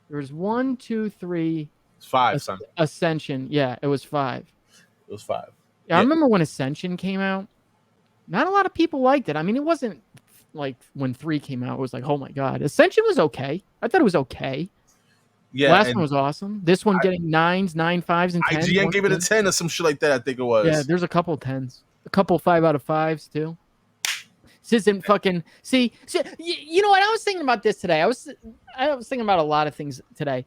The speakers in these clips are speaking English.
There was 1, 2, 3. It's 5, son. Ascension. Yeah, it was 5. It was 5. Yeah, I remember when Ascension came out. Not a lot of people liked it. I mean, it wasn't like when 3 came out. It was like, oh my god. Ascension was okay. I thought it was okay. Yeah, last one was awesome. This one getting 9s, 9 5s, and 10s. IGN gave it a 10 or some shit like that. I think it was. Yeah, there's a couple 10s, a couple 5 out of 5s too. This isn't fucking. See, you know what? I was thinking about this today. I was thinking about a lot of things today.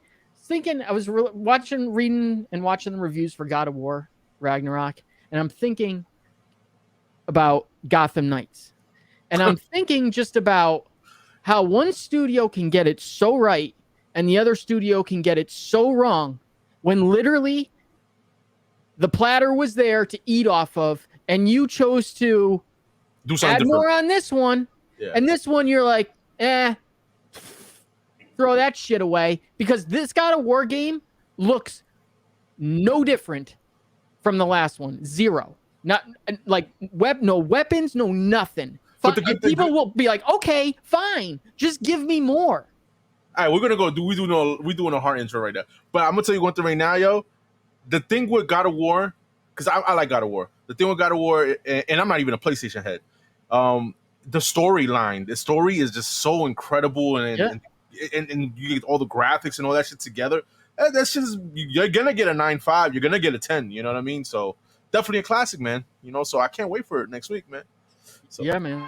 I was reading and watching the reviews for God of War Ragnarok, and I'm thinking about Gotham Knights, and I'm thinking just about how one studio can get it so right and the other studio can get it so wrong, when literally the platter was there to eat off of, and you chose to do something add different. more on this one, and this one you're like, throw that shit away, because this God of War game looks no different from the last one. Zero. Not like no weapons, no nothing. But people will be like, okay, fine, just give me more. All right, we're gonna go. We doing a hard intro right now. But I'm gonna tell you one thing right now, yo. The thing with God of War, because I like God of War. The thing with God of War, and I'm not even a PlayStation head. The storyline, the story is just so incredible, and you get all the graphics and all that shit together. That shit is, you're gonna get a 9.5. You're gonna get a 10. You know what I mean? So definitely a classic, man. You know, so I can't wait for it next week, man. So. Yeah, man.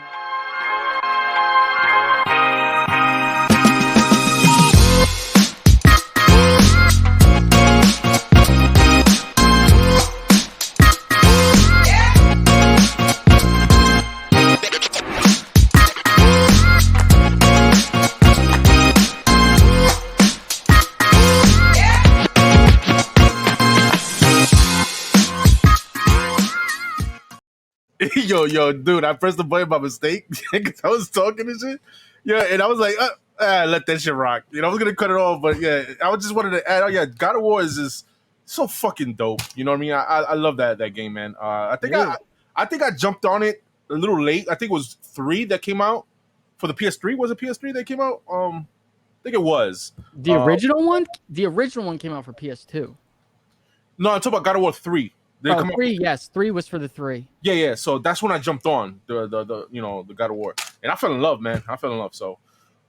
Yo, dude, I pressed the button by mistake because I was talking and shit. Yeah, and I was like, let that shit rock. You know, I was gonna cut it off, but yeah, I just wanted to add. Oh yeah, God of War is just so fucking dope. You know what I mean? I love that game, man. I think I jumped on it a little late. I think it was 3 that came out for the PS3. Was it PS3 that came out? I think it was the original one. The original one came out for PS2. No, I'm talking about God of War 3. 3, yes. 3 was for the 3. Yeah. So that's when I jumped on the God of War, and I fell in love, man. So,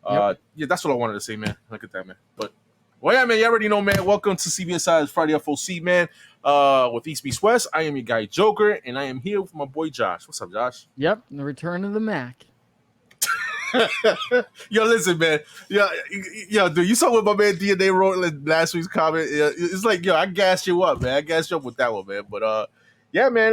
yeah, that's what I wanted to say, man. Look at that, man. But, well, yeah, man. You already know, man. Welcome to CBSI Friday FOC, man. With East Meets West, I am your guy Joker, and I am here with my boy Josh. What's up, Josh? Yep, the return of the Mac. Yo, listen, man. Yo, dude, you saw what my man DNA wrote in last week's comment. It's like, yo, I gassed you up, man. I gassed you up with that one, man. But yeah, man.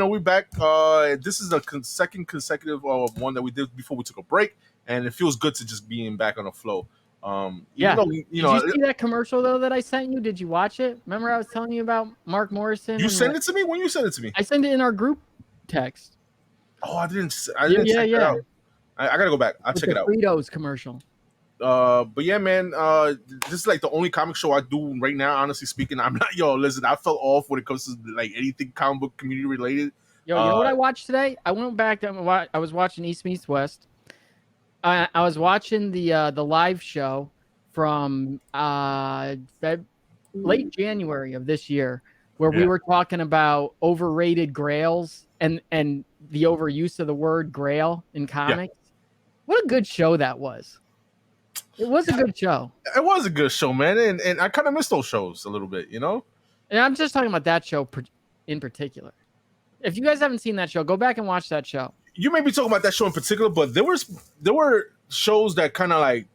We back. This is the second consecutive one that we did before we took a break, and it feels good to just being back on the flow. Did you see that commercial though that I sent you? Did you watch it? Remember I was telling you about Mark Morrison? You sent it to me? When you sent it to me? I sent it in our group text. Oh, I didn't check it out. I gotta go back. I'll check it out. Fritos commercial. But yeah, man. This is like the only comic show I do right now. Honestly speaking, I'm not. Yo, listen, I fell off when it comes to like anything comic book community related. Yo, you know what I watched today? I went back. I was watching East Meets West. I was watching the live show from late January of this year, where we were talking about overrated grails and the overuse of the word grail in comics. Yeah. What a good show that was. It was a good show. It was a good show, man. And I kind of miss those shows a little bit, you know? And I'm just talking about that show in particular. If you guys haven't seen that show, go back and watch that show. You may be talking about that show in particular, but there were shows that kind of like,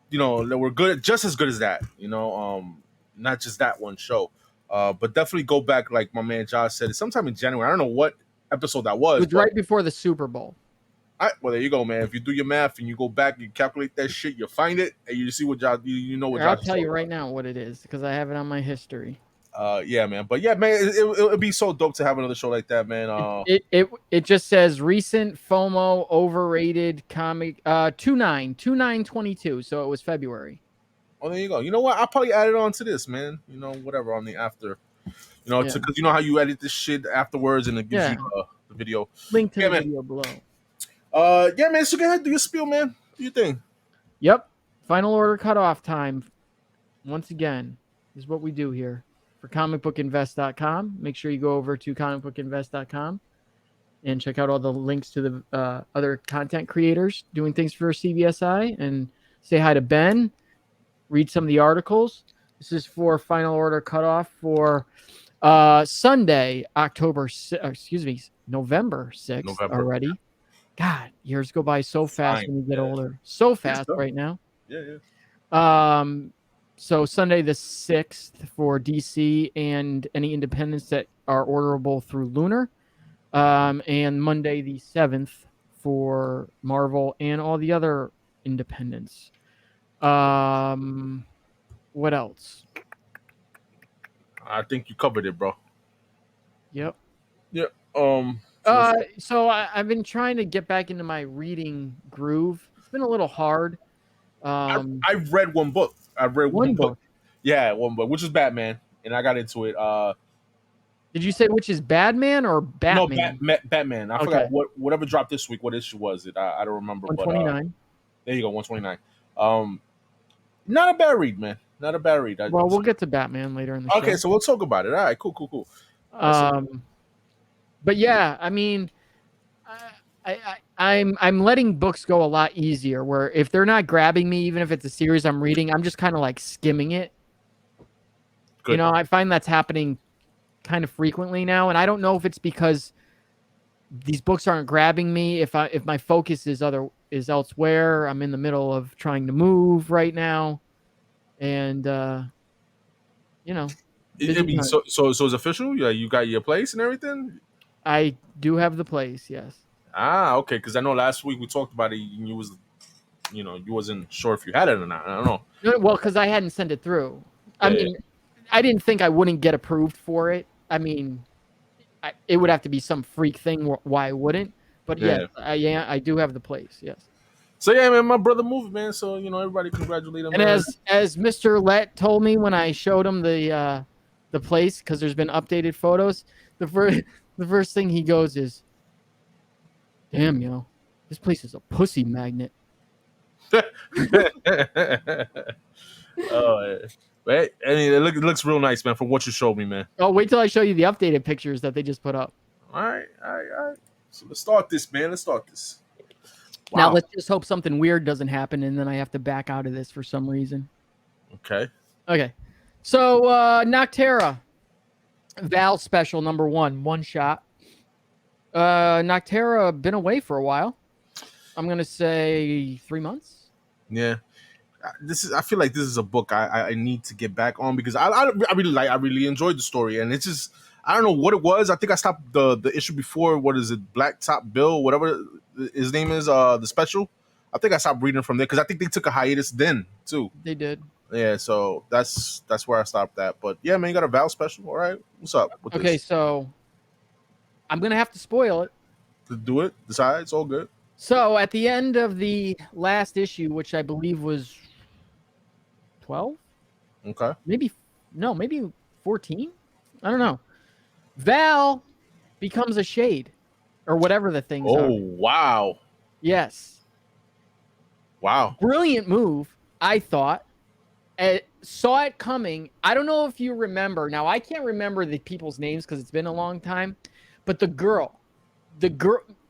you know, that were good, just as good as that, you know, not just that one show. But definitely go back, like my man Josh said, sometime in January. I don't know what episode that was. It was right before the Super Bowl. Well, there you go, man. If you do your math and you go back and calculate that shit, you find it and you see what Josh, you know what Josh. I'll tell you right now what it is because I have it on my history. Yeah, man. But yeah, man, it would be so dope to have another show like that, man. It just says recent FOMO overrated comic 2/9/22. So it was February. Oh, there you go. You know what? I'll probably add it on to this, man. You know, whatever on the after. You know, because you know how you edit this shit afterwards and it gives you the video. Link to the video below. Yeah, man. So go ahead, do your spiel, man. Do your thing. Yep. Final Order Cutoff time. once again, this is what we do here for comicbookinvest.com. Make sure you go over to comicbookinvest.com and check out all the links to the other content creators doing things for CBSI, and say hi to Ben. Read some of the articles. This is for final order cutoff for Sunday, November 6th already. God, years go by so fast when you get older. So fast right now. Yeah. So Sunday the 6th for DC and any independents that are orderable through Lunar. And Monday the 7th for Marvel and all the other independents. What else? I think you covered it, bro. Yep. Yep. So I've been trying to get back into my reading groove. It's been a little hard. I've read one book. I read one book. Yeah, one book, which is Batman, and I got into it. Did you say which is Batman or Batman? No, Batman. I forgot whatever dropped this week. What issue was it? I don't remember. 129. But there you go, 129. Not a bad read, man. Not a bad read. Well, we'll get to Batman later in the show. Okay, so we'll talk about it. All right, cool. But yeah, I mean, I'm letting books go a lot easier. Where if they're not grabbing me, even if it's a series I'm reading, I'm just kind of like skimming it. Good. You know, I find that's happening kind of frequently now, and I don't know if it's because these books aren't grabbing me. If my focus is elsewhere, I'm in the middle of trying to move right now, and you know. I mean, so it's official. Yeah, you got your place and everything. I do have the place, yes. Okay, because I know last week we talked about it, and you wasn't sure if you had it or not. I don't know. Well, because I hadn't sent it through. I mean, I didn't think I wouldn't get approved for it. I mean, it would have to be some freak thing why I wouldn't. But yes, I do have the place, yes. So yeah, man, my brother moved, man. So everybody congratulate him. And as Mr. Lett told me when I showed him the place, because there's been updated photos, the first thing he goes is, "Damn, this place is a pussy magnet." Oh, right. I mean, it looks real nice, man. From what you showed me, man. Oh, wait till I show you the updated pictures that they just put up. All right. So let's start this, man. Wow. Now let's just hope something weird doesn't happen, and then I have to back out of this for some reason. Okay. So Noctera, Val special number 1 shot. Noctera been away for a while. I'm gonna say 3 months. Yeah. I feel like this is a book I need to get back on, because I really enjoyed the story, and it's just, I don't know what it was. I think I stopped the issue before. What is it? Black Top Bill, whatever his name is, the special. I think I stopped reading from there because I think they took a hiatus then too. They did. Yeah, so that's where I stopped at. But yeah, man, you got a Val special. All right, what's up with this? So I'm gonna have to spoil it. Do it. Decide. It's all good. So at the end of the last issue, which I believe was 12. Okay. Maybe 14. I don't know. Val becomes a shade, or whatever the things are. Oh wow. Yes. Wow. Brilliant move, I thought. Saw it coming. I don't know if you remember. Now, I can't remember the people's names because it's been a long time. But the girl.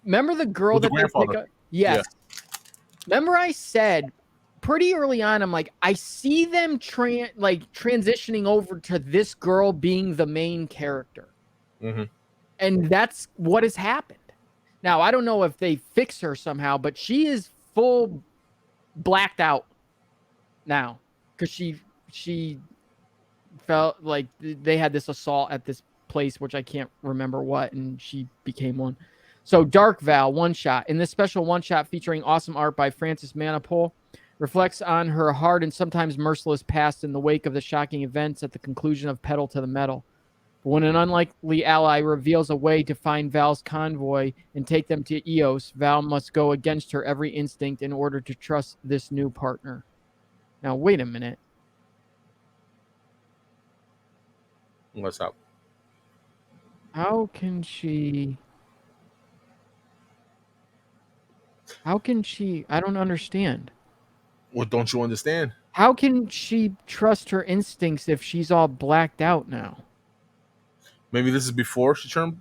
Remember the girl with that the grandfather? They pick up? Yes. Yeah. Remember I said pretty early on, I'm like, I see them transitioning over to this girl being the main character. Mm-hmm. And that's what has happened. Now, I don't know if they fix her somehow, but she is full blacked out now because she felt like they had this assault at this place, which I can't remember what, and she became one. So Dark Val, 1 shot. In this special 1 shot featuring awesome art by Frances Manapul, reflects on her hard and sometimes merciless past in the wake of the shocking events at the conclusion of Pedal to the Metal. But when an unlikely ally reveals a way to find Val's convoy and take them to Eos, Val must go against her every instinct in order to trust this new partner. Now, wait a minute. What's up? How can she... I don't understand. What don't you understand? How can she trust her instincts if she's all blacked out now? Maybe this is before she turned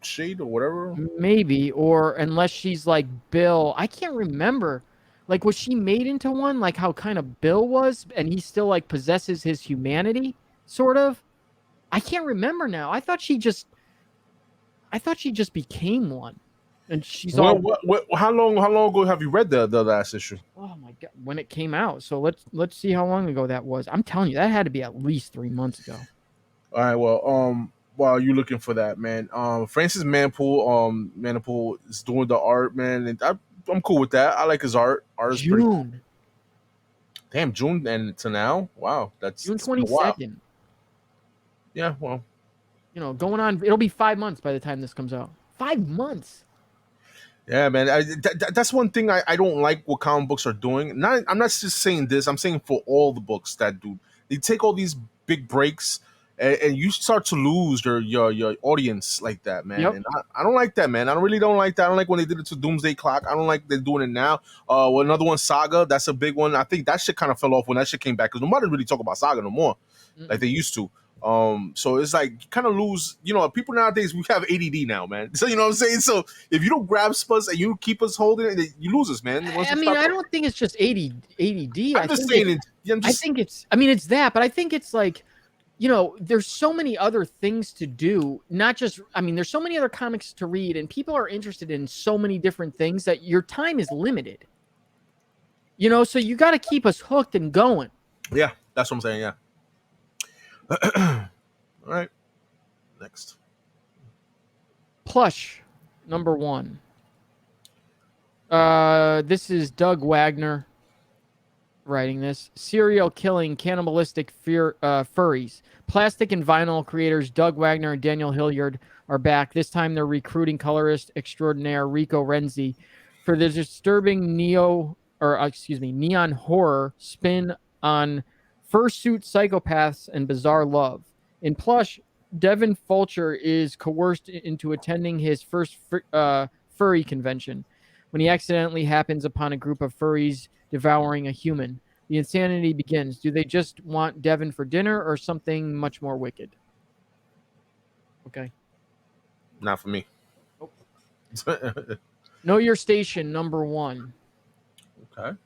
shade or whatever. Maybe, or unless she's like Bill. I can't remember. Like, was she made into one? Like how kind of Bill was, and he still like possesses his humanity, sort of. I can't remember now. I thought she just became one, and she's all. How long ago have you read the last issue? Oh my god, when it came out. So let's see how long ago that was. I'm telling you, that had to be at least 3 months ago. All right, well, while you're looking for that, man, Francis Manipool is doing the art, man, and I'm cool with that. I like his art. Art is pretty cool. Damn, June and to now, wow, that's June 22nd. Yeah, well, you know, going on. It'll be 5 months by the time this comes out. 5 months. Yeah, man. That's one thing I don't like what comic books are doing. I'm not just saying this. I'm saying for all the books that do. They take all these big breaks, and you start to lose your audience like that, man. Yep. And I don't like that, man. I really don't like that. I don't like when they did it to Doomsday Clock. I don't like they're doing it now. Well, another one, Saga. That's a big one. I think that shit kind of fell off when that shit came back because nobody really talk about Saga no more, like they used to. So it's like you kind of lose, you know, people nowadays, we have ADD now, man. So, you know what I'm saying? So if you don't grasp us and you keep us holding it, you lose us, man. I mean, I don't think it's just ADD. I'm just saying I think it's, I mean, it's that, but I think it's like, you know, there's so many other things to do, not just, I mean, there's so many other comics to read and people are interested in so many different things that your time is limited, you know, so you got to keep us hooked and going. Yeah, that's what I'm saying. Yeah. All right. Next. Plush, number 1. This is Doug Wagner writing this. Serial killing, cannibalistic furries. Plastic and vinyl creators Doug Wagner and Daniel Hilliard are back. This time they're recruiting colorist extraordinaire Rico Renzi for the disturbing neon horror spin on fursuit psychopaths and bizarre love. In Plush, Devin Fulcher is coerced into attending his first furry convention when he accidentally happens upon a group of furries devouring a human. The insanity begins. Do they just want Devin for dinner or something much more wicked? Okay. Not for me. Nope. Know Your Station, number 1. Okay.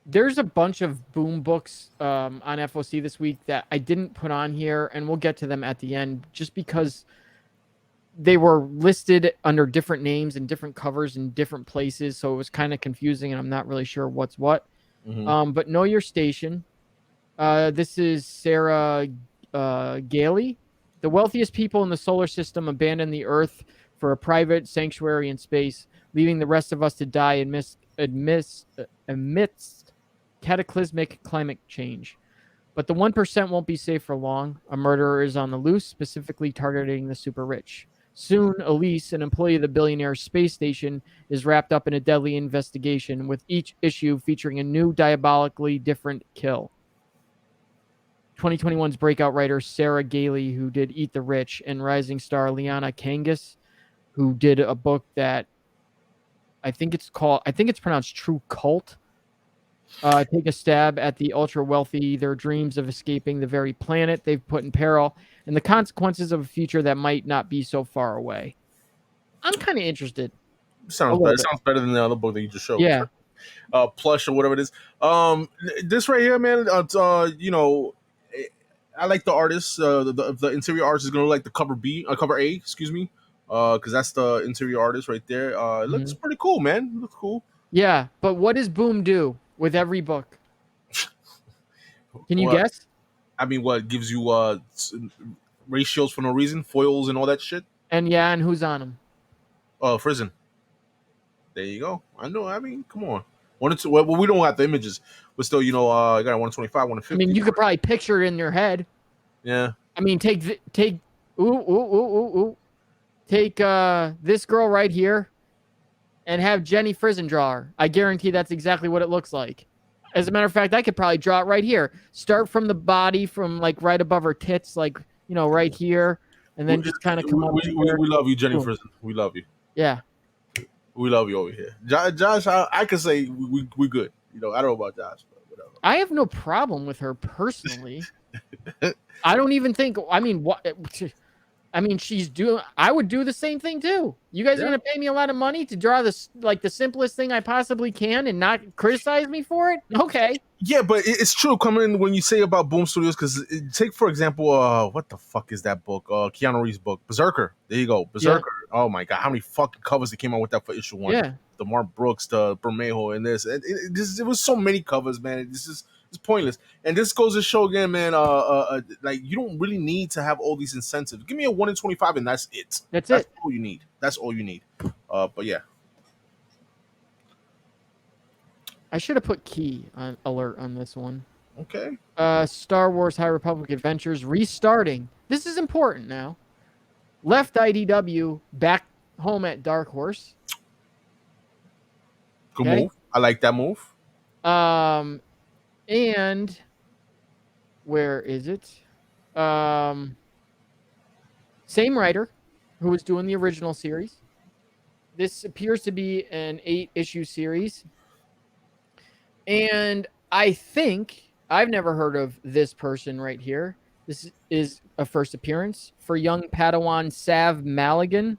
There's a bunch of boom books on FOC this week that I didn't put on here, and we'll get to them at the end just because they were listed under different names and different covers in different places, so it was kind of confusing, and I'm not really sure what's what. Mm-hmm. But Know Your Station. This is Sarah Gailey. The wealthiest people in the solar system abandon the Earth for a private sanctuary in space, leaving the rest of us to die amidst cataclysmic climate change. But the 1% won't be safe for long. A murderer is on the loose, specifically targeting the super rich. Soon, Elise, an employee of the billionaire space station, is wrapped up in a deadly investigation, with each issue featuring a new, diabolically different kill. 2021's breakout writer Sarah Gailey, who did Eat the Rich, and rising star Liana Kangas, who did a book that I think it's pronounced True Cult. Take a stab at the ultra wealthy, their dreams of escaping the very planet they've put in peril, and the consequences of a future that might not be so far away. I'm kind of interested. Sounds better. Sounds better than the other book that you just showed. Yeah. Plush or whatever it is. This right here, man. You know, I like the artist. The interior artist is gonna look like the cover A, excuse me. Because that's the interior artist right there. It looks pretty cool, man. It looks cool. Yeah, but what does Boom do with every book? Can you guess? I mean, what gives you ratios for no reason, foils and all that shit? And who's on them? Frizzen. There you go. I know. I mean, come on. 1 or 2. Well, we don't have the images, but still, you know, I got 125, 150. I mean, you could probably picture it in your head. Yeah. I mean, take this girl right here and have Jenny Frizzen draw her. I guarantee that's exactly what it looks like. As a matter of fact, I could probably draw it right here. Start from the body, from like right above her tits, like, you know, right here, and then just kind of come up. We love you, Jenny Frizzen. We love you. Yeah. We love you over here, Josh. I can say we good. You know, I don't know about Josh, but whatever. I have no problem with her personally. I don't even think. I mean, what? I mean, she's doing. I would do the same thing too. You guys are gonna pay me a lot of money to draw this like the simplest thing I possibly can and not criticize me for it. Okay. Yeah, but it's true coming when you say about Boom Studios, because take for example, what the fuck is that book? Keanu Reeves' book, Berserker. There you go, Berserker. Yeah. Oh my god, how many fucking covers they came out with that for issue 1? Yeah, the Mark Brooks, the Bermejo, and this. It was so many covers, man. It's pointless. And this goes to show again, man. Like you don't really need to have all these incentives. Give me a 1 in 25, and that's it. That's all you need. That's all you need. But yeah. I should have put key on alert on this one. Okay. Star Wars High Republic Adventures restarting. This is important now. Left IDW, back home at Dark Horse. Good move. I like that move. And where is it? Same writer who was doing the original series. This appears to be an 8-issue series. And I think I've never heard of this person right here. This is a first appearance for young Padawan Sav Maligan.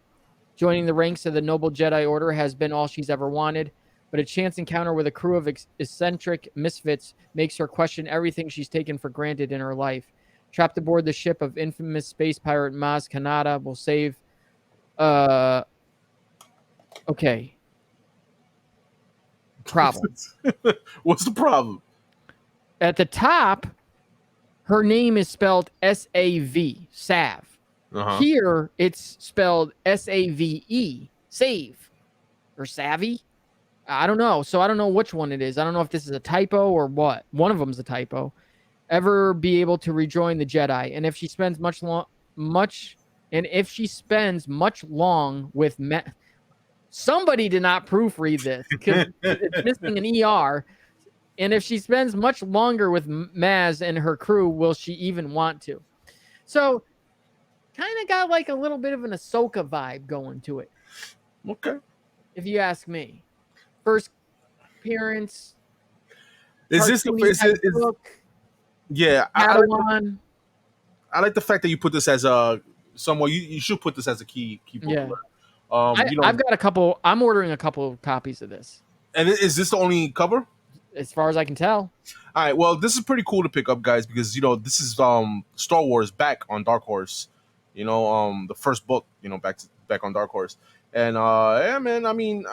Joining the ranks of the Noble Jedi Order has been all she's ever wanted, but a chance encounter with a crew of eccentric misfits makes her question everything she's taken for granted in her life. Trapped aboard the ship of infamous space pirate Maz Kanata will save... Okay. Problem. What's the problem? At the top, her name is spelled S-A-V, Sav. Here, it's spelled S-A-V-E, save, or savvy. I don't know. So I don't know which one it is. I don't know if this is a typo or what. One of them is a typo. Ever be able to rejoin the Jedi, and if she spends much long with somebody did not proofread this because it's missing an ER. And if she spends much longer with Maz and her crew, will she even want to? So, kind of got like a little bit of an Ahsoka vibe going to it. Okay. If you ask me. First appearance. Is this the book? Yeah. I like the fact that you put this as a somewhat. You should put this as a key book. Yeah. I've got a couple. I'm ordering a couple of copies of this. And is this the only cover? As far as I can tell. All right. Well, this is pretty cool to pick up, guys, because this is Star Wars back on Dark Horse. The first book. Back on Dark Horse. And yeah, man. I mean,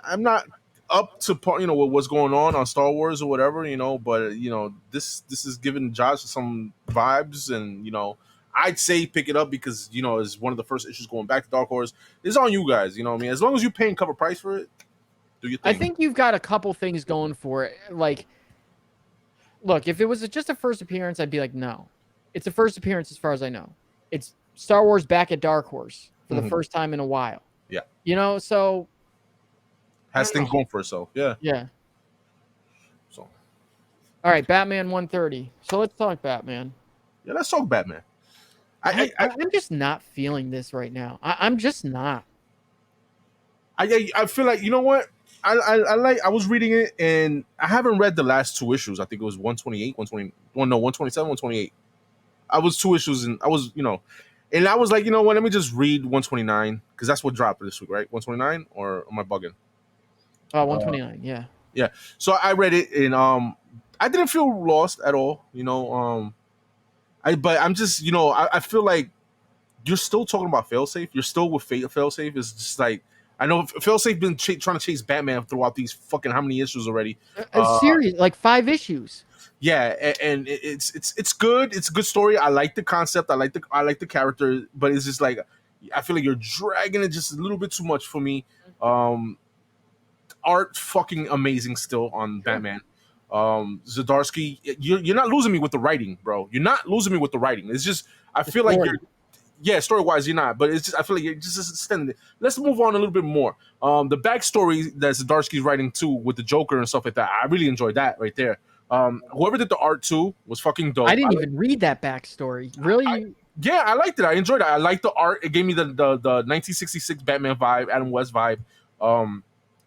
I'm not up to what's going on Star Wars or whatever. But this is giving Josh some vibes, and I'd say pick it up because it's one of the first issues going back to Dark Horse. It's on you guys, I mean, as long as you're paying cover price for it, do your thing. I think you've got a couple things going for it. Like, look, if it was just a first appearance, I'd be like, no, it's a first appearance as far as I know. It's Star Wars back at Dark Horse for the first time in a while. Yeah, so has things going for itself. Yeah. So, all right, Batman 130. So let's talk Batman. Yeah, let's talk Batman. I'm just not feeling this right now. I'm just not. I feel like, you know what? I was reading it, and I haven't read the last 2 issues. I think it was 128, 127, 128. I was 2 issues, and I was, and I was like, you know what? Let me just read 129 because that's what dropped this week, right? 129, or am I bugging? 129, yeah. Yeah. So I read it, and I didn't feel lost at all, but I'm just, I feel like you're still talking about failsafe. You're still with failsafe. It's just like, I know failsafe been trying to chase Batman throughout these fucking how many issues already? A series, like 5 issues. Yeah, and it's good. It's a good story. I like the concept. I like the character, but it's just like I feel like you're dragging it just a little bit too much for me. Art fucking amazing still on Batman. Zdarsky, you're not losing me with the writing, bro. You're not losing me with the writing. It's just I feel like you're story-wise you're not, but it's just I feel like you're just extending it. Let's move on a little bit more. The backstory that Zdarsky's writing too with the Joker and stuff like that, I really enjoyed that right there. Whoever did the art too was fucking dope. I didn't even read that backstory. Really? I liked it. I enjoyed it. I liked the art. It gave me the 1966 Batman vibe, Adam West vibe.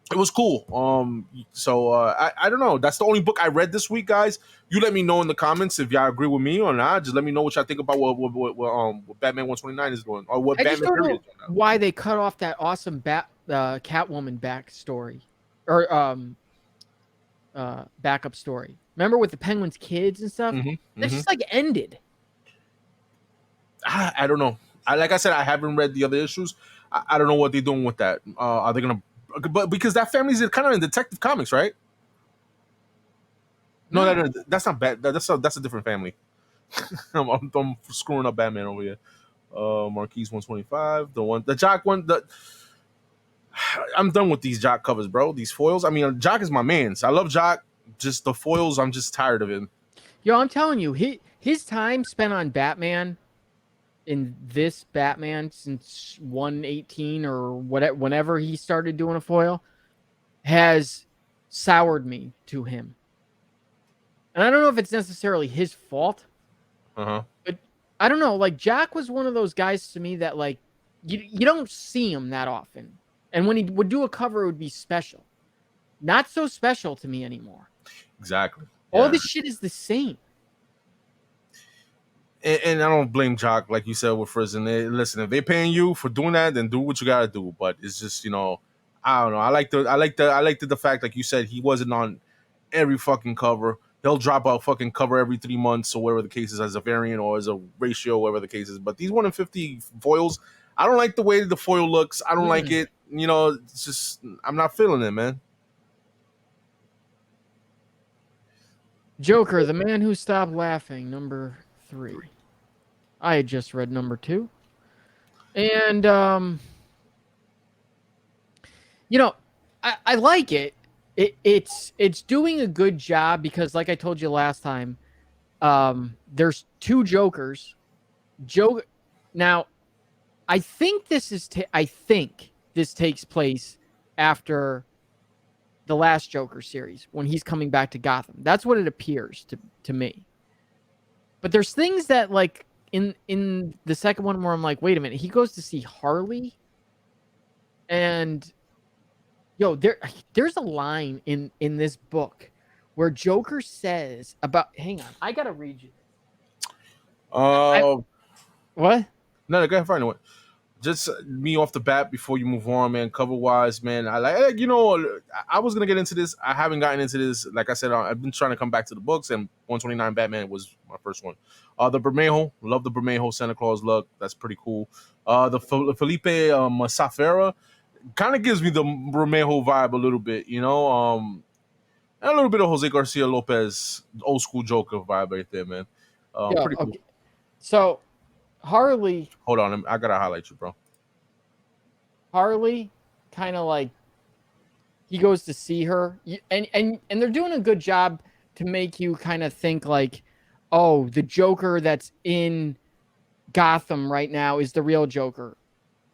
It was cool. So I don't know. That's the only book I read this week, guys. You let me know in the comments if y'all agree with me or not. Just let me know what y'all think about what Batman 129 is doing, or what I just Batman don't period know is doing now. why they cut off that awesome Catwoman backstory or backup story. Remember with the Penguin's kids and stuff? That just like ended. I don't know. Like I said, I haven't read the other issues. I don't know what they're doing with that. Are they gonna? But because that family's kind of in Detective Comics, right? No, that's not bad. That's a different family. I'm screwing up Batman over here. Marquise 125, the Jock one. I'm done with these Jock covers, bro. These foils. I mean, Jock is my man. So I love Jock. Just the foils, I'm just tired of him. Yo, I'm telling you, his time spent on Batman in this Batman since 118 or whatever, whenever he started doing a foil, has soured me to him. And I don't know if it's necessarily his fault, but I don't know. Like Jack was one of those guys to me that like you don't see him that often, and when he would do a cover, it would be special. Not so special to me anymore. Exactly. All this shit is the same. And I don't blame Jock, like you said with Frizzin. Listen, if they're paying you for doing that, then do what you gotta do. But it's just, I don't know. I like the fact, like you said, he wasn't on every fucking cover. He'll drop out fucking cover every 3 months or whatever the case is, as a variant or as a ratio, whatever the case is. But these 1 in 50 foils, I don't like the way the foil looks. I don't like it. It's just, I'm not feeling it, man. Joker, the man who stopped laughing, number 3. I had just read number 2. And, I like it. It's doing a good job because, like I told you last time, there's 2 Jokers. Now, I think this takes place after the last Joker series when he's coming back to Gotham. That's what it appears to me. But there's things that like in the second one where I'm like, wait a minute, he goes to see Harley, and there's a line in this book where Joker says about, hang on, I gotta read you. What? No, go ahead, find it. Just me off the bat before you move on, man. Cover wise, man. I was gonna get into this. I haven't gotten into this. Like I said, I've been trying to come back to the books, and 129 Batman was my first one. The Bermejo, love the Bermejo Santa Claus look. That's pretty cool. The Felipe Masafera kind of gives me the Bermejo vibe a little bit, and a little bit of Jose Garcia Lopez, old school Joker vibe right there, man. Pretty cool. Okay. So Harley. Hold on, I gotta highlight you, bro. Harley, kind of like he goes to see her, and they're doing a good job to make you kind of think like, oh, the Joker that's in Gotham right now is the real Joker,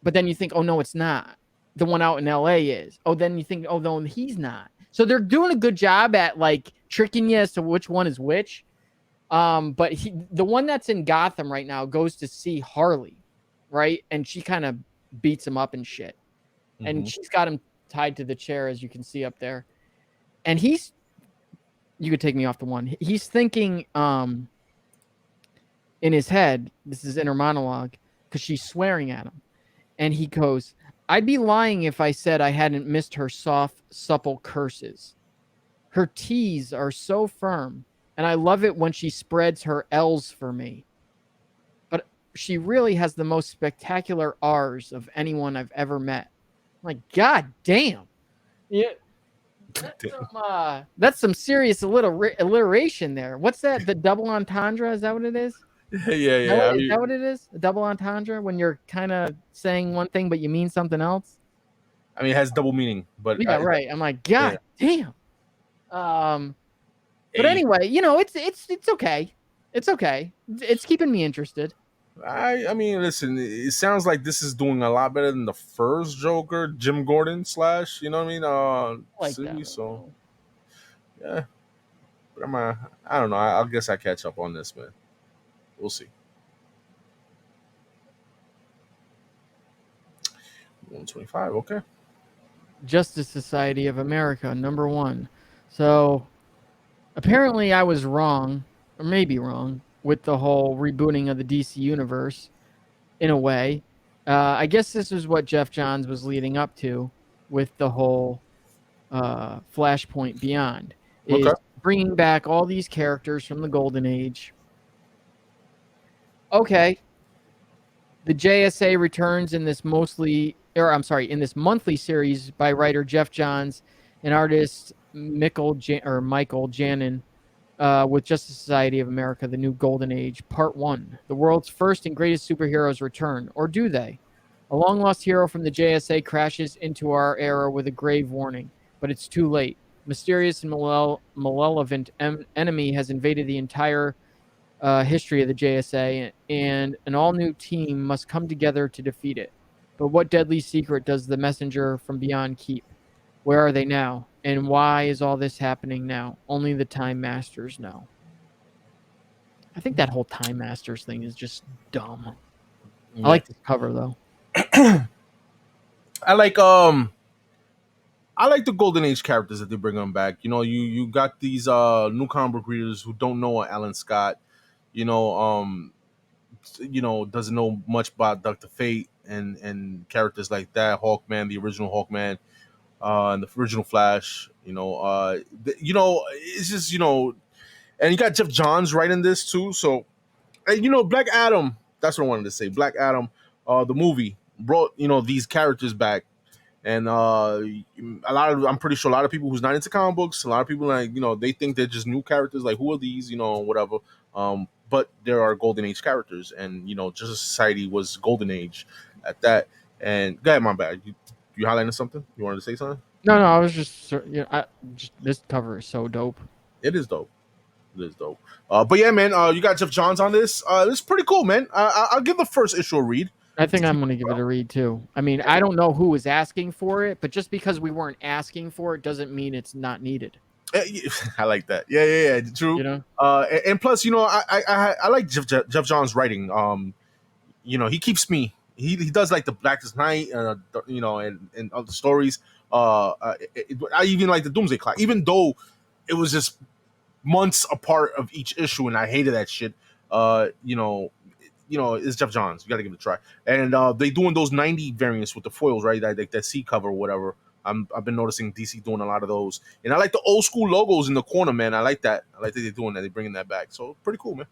but then you think, oh no, it's not. The one out in LA is. Oh, then you think, oh no, he's not. So they're doing a good job at like tricking you as to which one is which. But the one that's in Gotham right now goes to see Harley, right? And she kind of beats him up and shit. And she's got him tied to the chair, as you can see up there. And you could take me off the one. He's thinking in his head, this is inner monologue, because she's swearing at him. And he goes, I'd be lying if I said I hadn't missed her soft, supple curses. Her T's are so firm, and I love it when she spreads her L's for me. But she really has the most spectacular R's of anyone I've ever met. I'm like, God damn. Yeah. That's some serious alliteration there. What's that? The double entendre? Is that what it is? Yeah. Is that what it is? A double entendre when you're kind of saying one thing but you mean something else? I mean, it has double meaning, but yeah, right. I'm like, God damn. But anyway, it's okay. It's okay. It's keeping me interested. I mean, listen, it sounds like this is doing a lot better than the first Joker, Jim Gordon / you know what I mean? Like series, that. so yeah. But I don't know. I guess I catch up on this, man. We'll see. 125, okay. Justice Society of America, #1. So apparently I was wrong, or maybe wrong, with the whole rebooting of the DC universe in a way. I guess this is what Jeff Johns was leading up to with the whole Flashpoint Beyond, Okay. is bringing back all these characters from the Golden Age. Okay. The JSA returns in this in this monthly series by writer Jeff Johns and artist Michael Janin, with Justice Society of America, The New Golden Age, Part 1. The world's first and greatest superheroes return, or do they? A long-lost hero from the JSA crashes into our era with a grave warning, but it's too late. Mysterious and malevolent enemy has invaded the entire history of the JSA, and an all-new team must come together to defeat it. But what deadly secret does the messenger from beyond keep? Where are they now? And why is all this happening now? Only the Time Masters know. I think that whole Time Masters thing is just dumb. Yeah. I like this cover though. I like the Golden Age characters that they bring them back. You know, you got these new comic book readers who don't know Alan Scott. Doesn't know much about Dr. Fate and characters like that. Hawkman, the original Hawkman, and the original Flash. It's just and you got Jeff Johns writing this too. So, and Black Adam. That's what I wanted to say. Black Adam, the movie brought these characters back. And I'm pretty sure a lot of people who's not into comic books, a lot of people they think they're just new characters. Like, who are these? Whatever. But there are Golden Age characters, and Justice Society was Golden Age at that. And go ahead, my bad. You highlighting something? You wanted to say something? No, I was just this cover is so dope. It is dope. It is dope. But yeah, man, you got Jeff Johns on this. This is pretty cool, man. I'll give the first issue a read. I think I'm going to give it a read too. I mean, I don't know who was asking for it, but just because we weren't asking for it doesn't mean it's not needed. I like that. Yeah. True. And plus, I like Jeff Johns' writing. He keeps me. He does like the Blackest Night, and other stories. I even like the Doomsday Clock, even though it was just months apart of each issue, and I hated that shit. It's Jeff Johns. You got to give it a try. And they doing those 90 variants with the foils, right? That C cover or whatever. I've been noticing DC doing a lot of those. And I like the old school logos in the corner, man. I like that. I like that they're doing that. They're bringing that back. So pretty cool, man.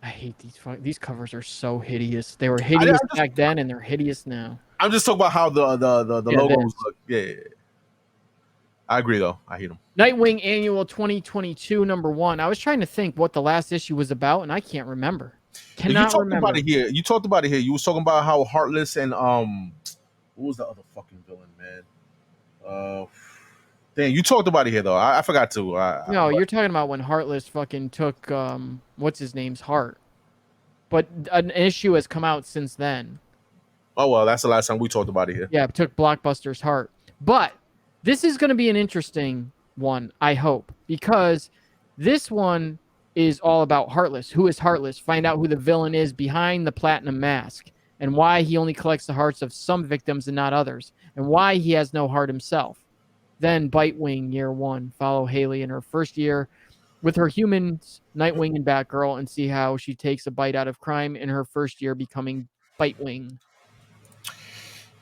I hate these covers are so hideous. They were hideous back then, and they're hideous now. I'm just talking about how the logos look. Yeah. I agree, though. I hate them. Nightwing Annual 2022 #1. I was trying to think what the last issue was about, and I can't remember. You talked about it here. You was talking about how Heartless and what was the other fucking villain, man? Dang, you talked about it here though. I forgot to. No, you're talking about when Heartless fucking took what's his name's heart. But an issue has come out since then. Oh well, that's the last time we talked about it here. Yeah, it took Blockbuster's heart. But this is going to be an interesting one, I hope, because this one is all about Heartless. Who is Heartless? Find out who the villain is behind the platinum mask, and why he only collects the hearts of some victims and not others, and why he has no heart himself. Then Bitewing year 1. Follow Haley in her first year with her humans, Nightwing and Batgirl, and see how she takes a bite out of crime in her first year becoming Bitewing.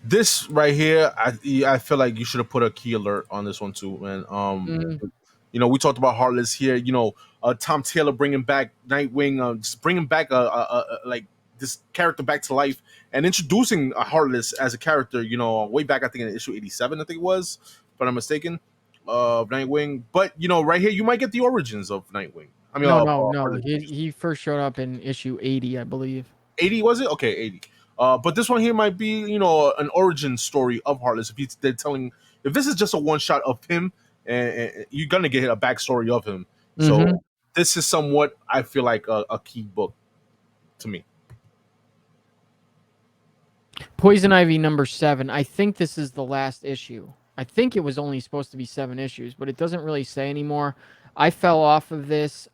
This right here, I feel like you should have put a key alert on this one too, man. We talked about Heartless here. Tom Taylor bringing back Nightwing, just bringing back like this character back to life, and introducing Heartless as a character. Way back, I think in issue 87, I think it was, if I'm not mistaken, of Nightwing. But right here, you might get the origins of Nightwing. I mean, no. He first showed up in issue 80, I believe. 80 was it? Okay, 80. But this one here might be, an origin story of Heartless. If this is just a one shot of him, and you're gonna get a backstory of him. So this is somewhat, I feel like, a key book to me. Poison Ivy #7. I think this is the last issue. I think it was only supposed to be 7 issues, but it doesn't really say anymore. I fell off of this.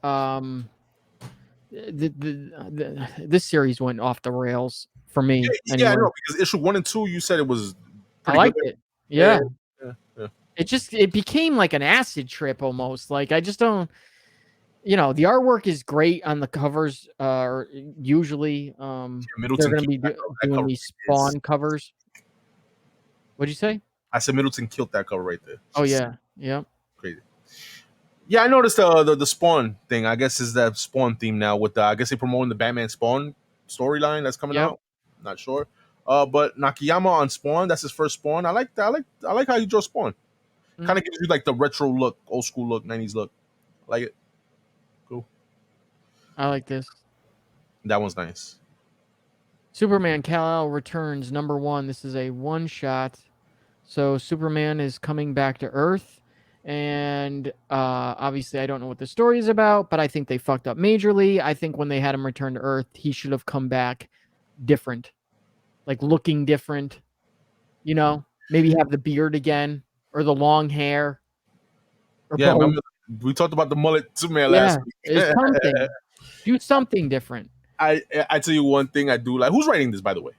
This series went off the rails for me. Yeah, I know, because issue 1 and 2, you said it was. I liked it. Yeah. it became like an acid trip almost. Like I just don't, the artwork is great on the covers. Usually, they're Middleton going to killed be that cover. That doing cover these is. Spawn covers. What'd you say? I said Middleton killed that cover right there. Oh yeah, yeah. Crazy. Yeah, I noticed the Spawn thing. I guess is that Spawn theme now with I guess they're promoting the Batman Spawn storyline that's coming Yep. out. Not sure. But Nakayama on Spawn, that's his first Spawn. I like that. I like how he draw Spawn. Kind of gives you like the retro look, old school look, 90s look. I like it. Cool. I like this. That one's nice. Superman Kal-El returns #1. This is a one shot. So Superman is coming back to Earth. And obviously, I don't know what the story is about, but I think they fucked up majorly. I think when they had him return to Earth, he should have come back different, like looking different. Maybe have the beard again or the long hair. Or Yeah, both. remember we talked about the mullet Superman last week. It's something. Do something different. I tell you one thing I do like. Who's writing this, by the way?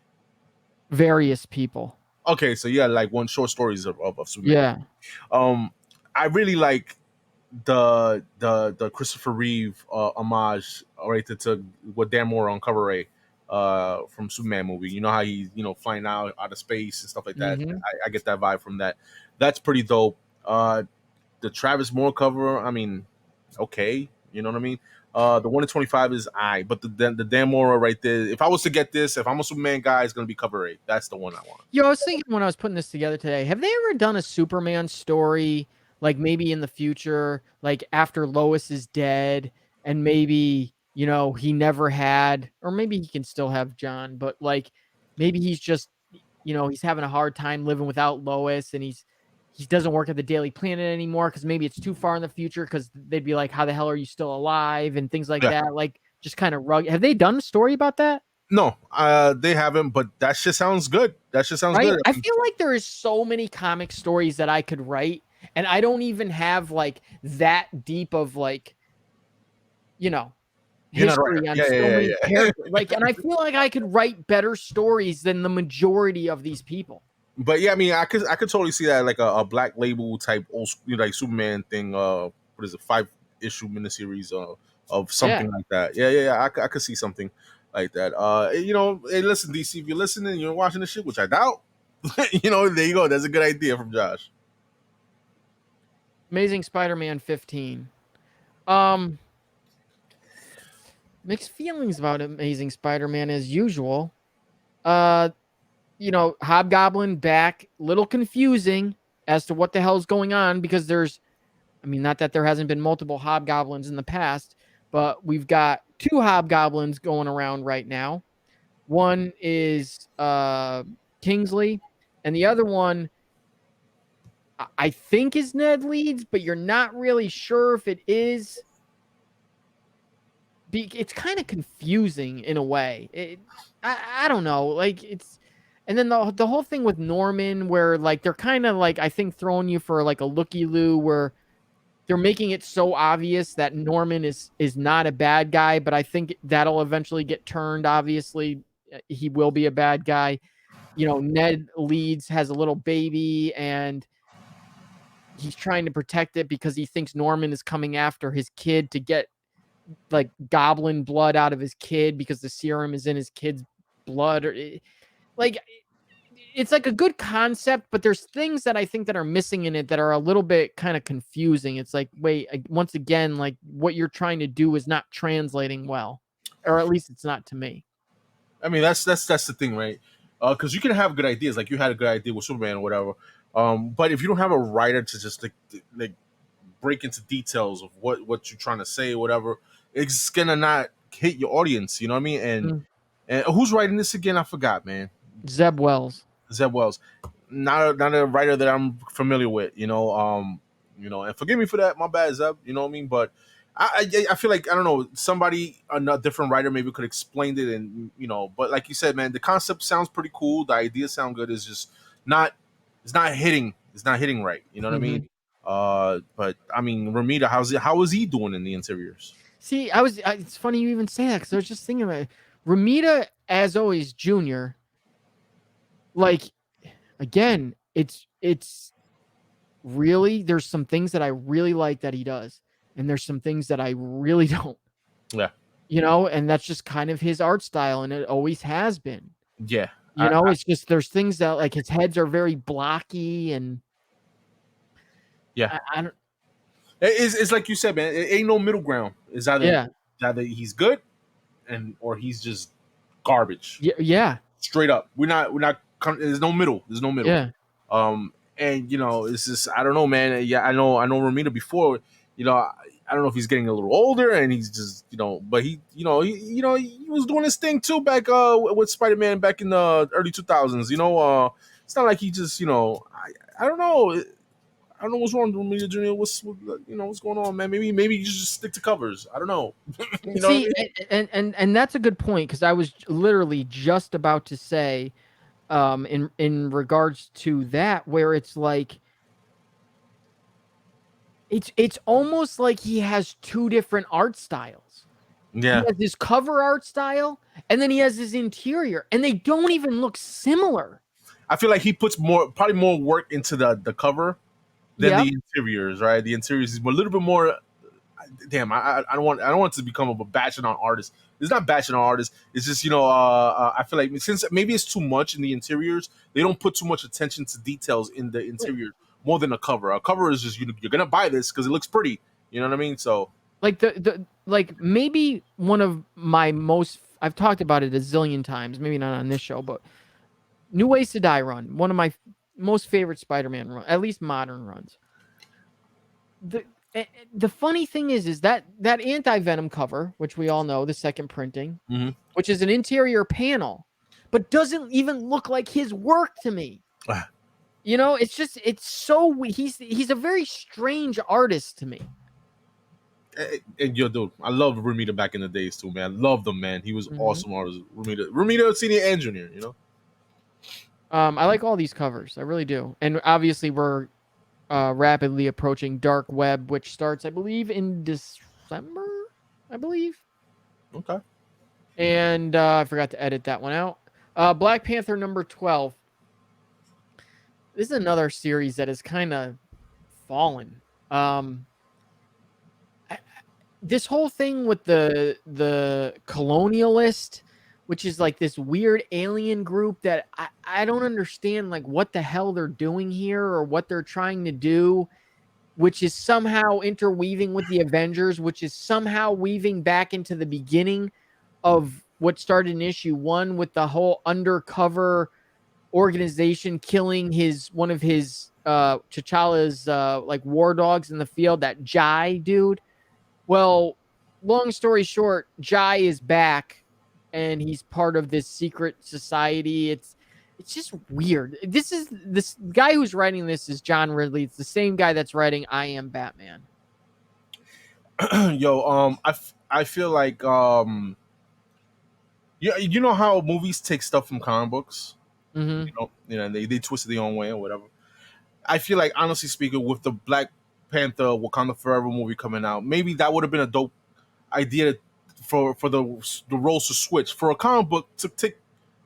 Various people. Okay, so yeah, like one short stories of Superman. Yeah. I really like the Christopher Reeve homage right to what Dan Moore on Cover A from Superman movie. You know how he's flying out of space and stuff like that. Mm-hmm. I get that vibe from that. That's pretty dope. The Travis Moore cover, I mean, okay, you know what I mean. The 1 in 25 is but the Dan Moore right there. If I was to get this, if I'm a Superman guy, it's gonna be Cover A. That's the one I want. I was thinking when I was putting this together today, have they ever done a Superman story, like maybe in the future, like after Lois is dead, and maybe, he never had, or maybe he can still have John, but like maybe he's just, he's having a hard time living without Lois, and he doesn't work at the Daily Planet anymore because maybe it's too far in the future because they'd be like, how the hell are you still alive? And things like that. Like just kind of rugged. Have they done a story about that? No, they haven't, but that shit sounds good. That shit sounds good. I feel like there is so many comic stories that I could write, and I don't even have like that deep of like, history on so many characters. Like, and I feel like I could write better stories than the majority of these people. But yeah, I mean, I could totally see that like a Black Label type old like Superman thing. What is it, 5-issue miniseries of something like that. Yeah. I could see something like that. Hey, listen, DC, if you're listening, you're watching this shit, which I doubt. There you go. That's a good idea from Josh. Amazing Spider-Man 15. Mixed feelings about Amazing Spider-Man as usual. Hobgoblin back, little confusing as to what the hell's going on because not that there hasn't been multiple Hobgoblins in the past, but we've got 2 Hobgoblins going around right now. One is Kingsley, and the other one I think is Ned Leeds, but you're not really sure if it is. It's kind of confusing in a way. I don't know. Like it's, and then the whole thing with Norman, where like they're kind of like I think throwing you for like a looky-loo, where they're making it so obvious that Norman is not a bad guy, but I think that'll eventually get turned. Obviously, he will be a bad guy. Ned Leeds has a little baby, and he's trying to protect it because he thinks Norman is coming after his kid to get like goblin blood out of his kid because the serum is in his kid's blood. It's like a good concept, but there's things that I think that are missing in it that are a little bit kind of confusing. It's like, wait, once again, like what you're trying to do is not translating well, or at least it's not to me. I mean, that's the thing, right? Because you can have good ideas, like you had a good idea with Superman or whatever. But if you don't have a writer to just like break into details of what you're trying to say, whatever, it's gonna not hit your audience. You know what I mean? And who's writing this again? I forgot, man. Zeb Wells. Not a writer that I'm familiar with. And forgive me for that. My bad, Zeb. You know what I mean? But I feel like I don't know, somebody, a different writer maybe could explain it, and but like you said, man, the concept sounds pretty cool. The ideas sound good. It's just not. It's not hitting. It's not hitting right. You know what I mean? But I mean, Romita, how is he doing in the interiors? See, it's funny you even say that because I was just thinking about it. Romita, as always, Junior. Like, again, it's really, there's some things that I really like that he does, and there's some things that I really don't. Yeah. And that's just kind of his art style, and it always has been. Yeah. It's just there's things that like his heads are very blocky, and yeah. I don't. It's like you said, man. It ain't no middle ground. It's either he's good, or he's just garbage. Yeah. Straight up. We're not. There's no middle. There's no middle. Yeah. And it's just I don't know, man. Yeah, I know Romita before. I don't know if he's getting a little older and he's just but he was doing his thing too back with Spider-Man back in the early 2000s. It's not like he just I don't know. I don't know what's wrong with Romita Jr. What's going on, man? Maybe you just stick to covers. I don't know. See, and that's a good point, because I was literally just about to say, in regards to that, where it's like, it's almost like he has two different art styles. Yeah, he has his cover art style, and then he has his interior, and they don't even look similar. I feel like he puts probably more work into the cover than the interiors, right? The interiors is a little bit more. Damn, I don't want it to become a bashing on artists. It's not bashing on artists. It's just I feel like since maybe it's too much in the interiors, they don't put too much attention to details in the interior more than a cover. A cover is just you're gonna buy this because it looks pretty. You know what I mean? So like maybe one of my most, I've talked about it a zillion times, maybe not on this show, but New Ways to Die run, one of my most favorite Spider-Man run, at least modern runs. The funny thing is that Anti-Venom cover, which we all know, the second printing, which is an interior panel, but doesn't even look like his work to me. It's just, it's so, he's a very strange artist to me. And dude, I loved Romita back in the days too, man. I loved him, man. He was awesome artist. Romita Senior and Junior, I like all these covers. I really do. And obviously we're rapidly approaching Dark Web, which starts, I believe, in December, Okay. And I forgot to edit that one out. Black Panther number 12. This is another series that has kind of fallen. This whole thing with the colonialist, which is like this weird alien group that I don't understand like what the hell they're doing here or what they're trying to do, which is somehow interweaving with the Avengers, which is somehow weaving back into the beginning of what started in issue 1 with the whole undercover organization killing one of his T'Challa's like war dogs in the field, that Jai dude. Well, long story short, Jai is back, and he's part of this secret society. It's just weird. This guy who's writing this is John Ridley. It's the same guy that's writing I Am Batman. Yo, I feel like you know how movies take stuff from comic books, they twist it their own way or whatever. I feel like, honestly speaking, with the Black Panther Wakanda Forever movie coming out, maybe that would have been a dope idea for the roles to switch, for a comic book to take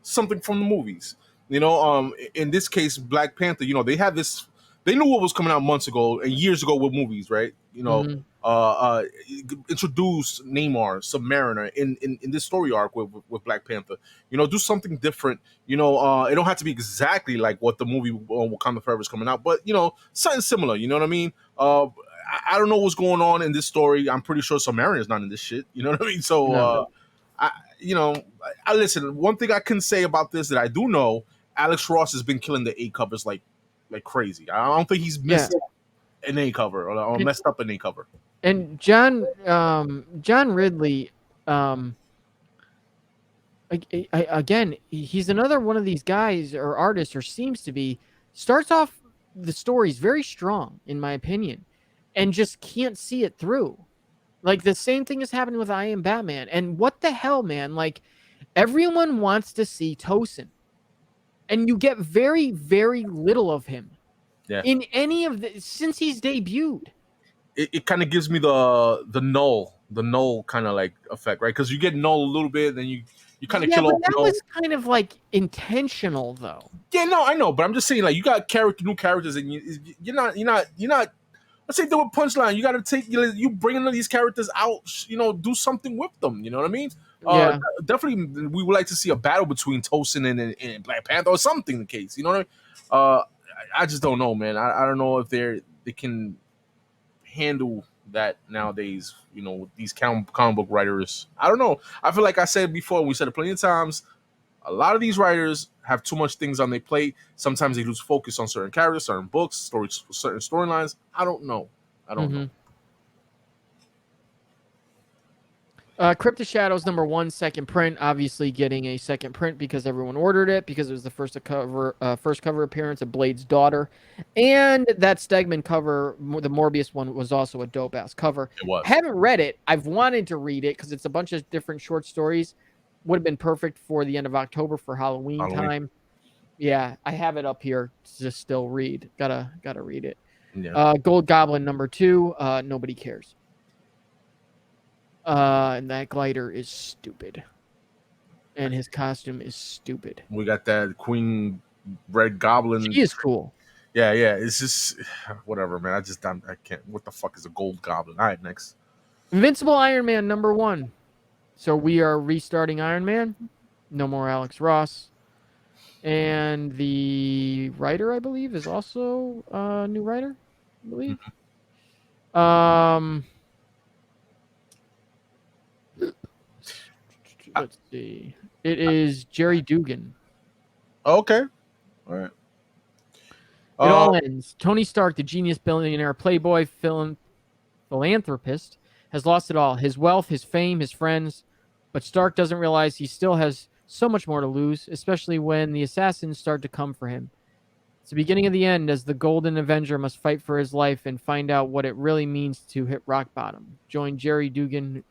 something from the movies. In this case, Black Panther, they had this, they knew what was coming out months ago and years ago with movies, right? Introduce Namor, Submariner in this story arc with Black Panther. Do something different. It don't have to be exactly like what the movie Wakanda Forever is coming out, but something similar. You know what I mean? I don't know what's going on in this story. I'm pretty sure Submariner is not in this shit. You know what I mean? So I listen. One thing I can say about this that I do know, Alex Ross has been killing the A covers like crazy. I don't think he's missed an A cover or messed up an A cover. And John Ridley, again, he's another one of these guys or artists, or seems to be, starts off the stories very strong, in my opinion, and just can't see it through. Like the same thing is happening with I Am Batman. And what the hell, man? Like everyone wants to see Tosin, and you get very, very little of him in any of the since he's debuted. It kind of gives me the null null kind of like effect, right? Because you get null a little bit, then you kind of Yeah, kill but off that null. was kind of like intentional, though. Yeah, no, I know, but I'm just saying, like, you got new characters, and you're not. Let's say do a punchline. You got to take you bringing these characters out. Do something with them. You know what I mean? Yeah. Definitely, we would like to see a battle between Tosin and Black Panther or something. The case, you know what I mean? I just don't know, man. I don't know if they can handle that nowadays. With these comic book writers, I don't know. I feel like I said before, we said it plenty of times. A lot of these writers have too much things on their plate. Sometimes they lose focus on certain characters, certain books, certain storylines. I don't know. Crypt of Shadows #1 second print, obviously getting a second print because everyone ordered it because it was the first cover appearance of Blade's daughter, and that Stegman cover, the Morbius one, was also a dope ass cover. It was. I haven't read it. I've wanted to read it because it's a bunch of different short stories. Would have been perfect for the end of October for Halloween time. Yeah, I have it up here to just still read. Gotta read it. Yeah. Gold Goblin #2. Nobody cares. And that glider is stupid. And his costume is stupid. We got that Queen Red Goblin. She is cool. Yeah. It's just whatever, man. I can't. What the fuck is a Gold Goblin? All right, next. Invincible Iron Man #1. So we are restarting Iron Man. No more Alex Ross. And the writer, I believe, is also a new writer. I believe. Let's see. It is Jerry Dugan. Okay. All right. It all ends. Tony Stark, the genius billionaire, playboy, philanthropist, has lost it all. His wealth, his fame, his friends. But Stark doesn't realize he still has so much more to lose, especially when the assassins start to come for him. It's the beginning of the end as the Golden Avenger must fight for his life and find out what it really means to hit rock bottom. Join Jerry Dugan,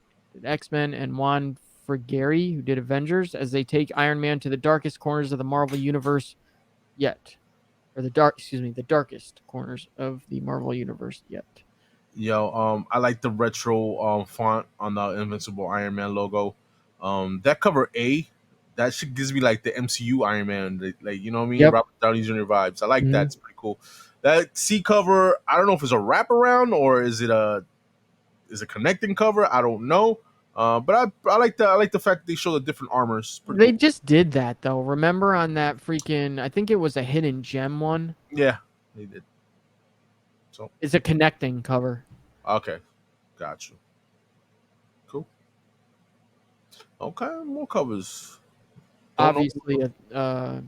X-Men, and Juan Frigeri, who did Avengers, as they take Iron Man to the darkest corners of the Marvel Universe yet. Or the darkest corners of the Marvel Universe yet. Yo, I like the retro font on the Invincible Iron Man logo. That cover A, that shit gives me like the MCU Iron Man, like you know what I mean? Yep. Robert Downey Jr. vibes. I like that. It's pretty cool. That C cover, I don't know if it's a wraparound or is it a connecting cover? I don't know. But I like the fact that they show the different armors. They just did that though. Remember on that freaking, I think it was a hidden gem one. Yeah, they did. So it's a connecting cover. Okay, got you. Cool. Okay, more covers. Obviously, a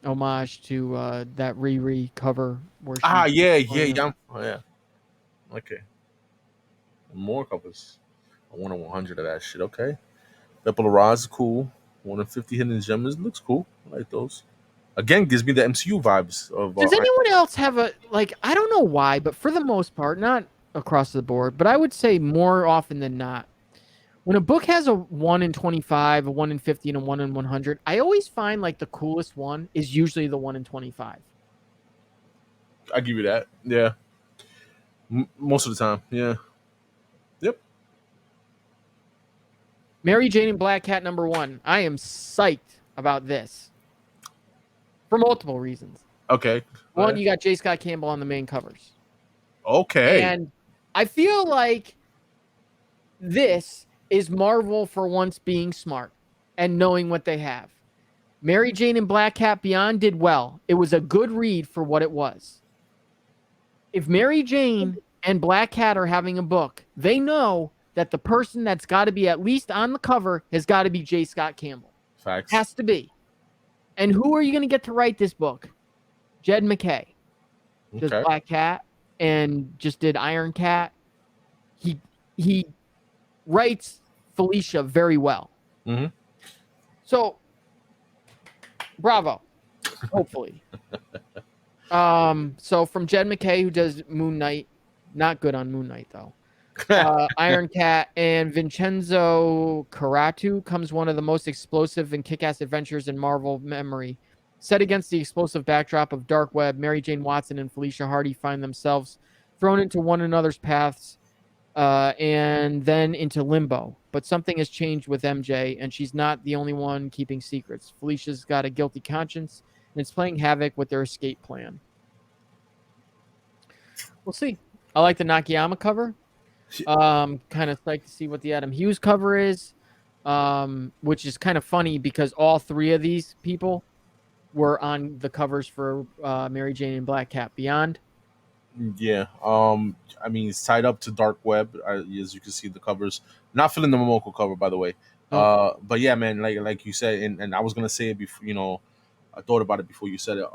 homage to that Riri cover. Where yeah. Oh, yeah. Okay. More covers. I want a 100 of that shit. Okay. Pepper Raz is cool. 150 Hidden Gems looks cool. I like those. Again, gives me the MCU vibes of. Does anyone else have a I don't know why, but for the most part, not across the board, but I would say more often than not, when a book has a 1 in 25, a 1 in 50, and a 1 in 100, I always find like the coolest one is usually the 1 in 25. I give you that. Yeah. Most of the time. Yeah. Yep. Mary Jane and Black Cat #1. I am psyched about this for multiple reasons. Okay. One, you got J. Scott Campbell on the main covers. Okay. And I feel like this is Marvel for once being smart and knowing what they have. Mary Jane and Black Cat Beyond did well. It was a good read for what it was. If Mary Jane and Black Cat are having a book, they know that the person that's got to be at least on the cover has got to be J. Scott Campbell. Facts. Has to be. And who are you going to get to write this book? Jed McKay. Does Black Cat and just did Iron Cat. He writes Felicia very well. Mm-hmm. So, bravo. Hopefully. So from Jed McKay, who does Moon Knight, not good on Moon Knight though. Iron Cat and Vincenzo Caratu comes one of the most explosive and kick-ass adventures in Marvel memory. Set against the explosive backdrop of Dark Web, Mary Jane Watson and Felicia Hardy find themselves thrown into one another's paths and then into limbo. But something has changed with MJ, and she's not the only one keeping secrets. Felicia's got a guilty conscience, and it's playing havoc with their escape plan. We'll see. I like the Nakayama cover. Kind of like to see what the Adam Hughes cover is, which is kind of funny because all three of these people were on the covers for Mary Jane and Black Cat Beyond. Yeah. I mean, it's tied up to Dark Web, as you can see the covers. Not feeling the Momoko cover, by the way. Oh. But yeah, man, like you said, and I was gonna say it before. I thought about it before you said it.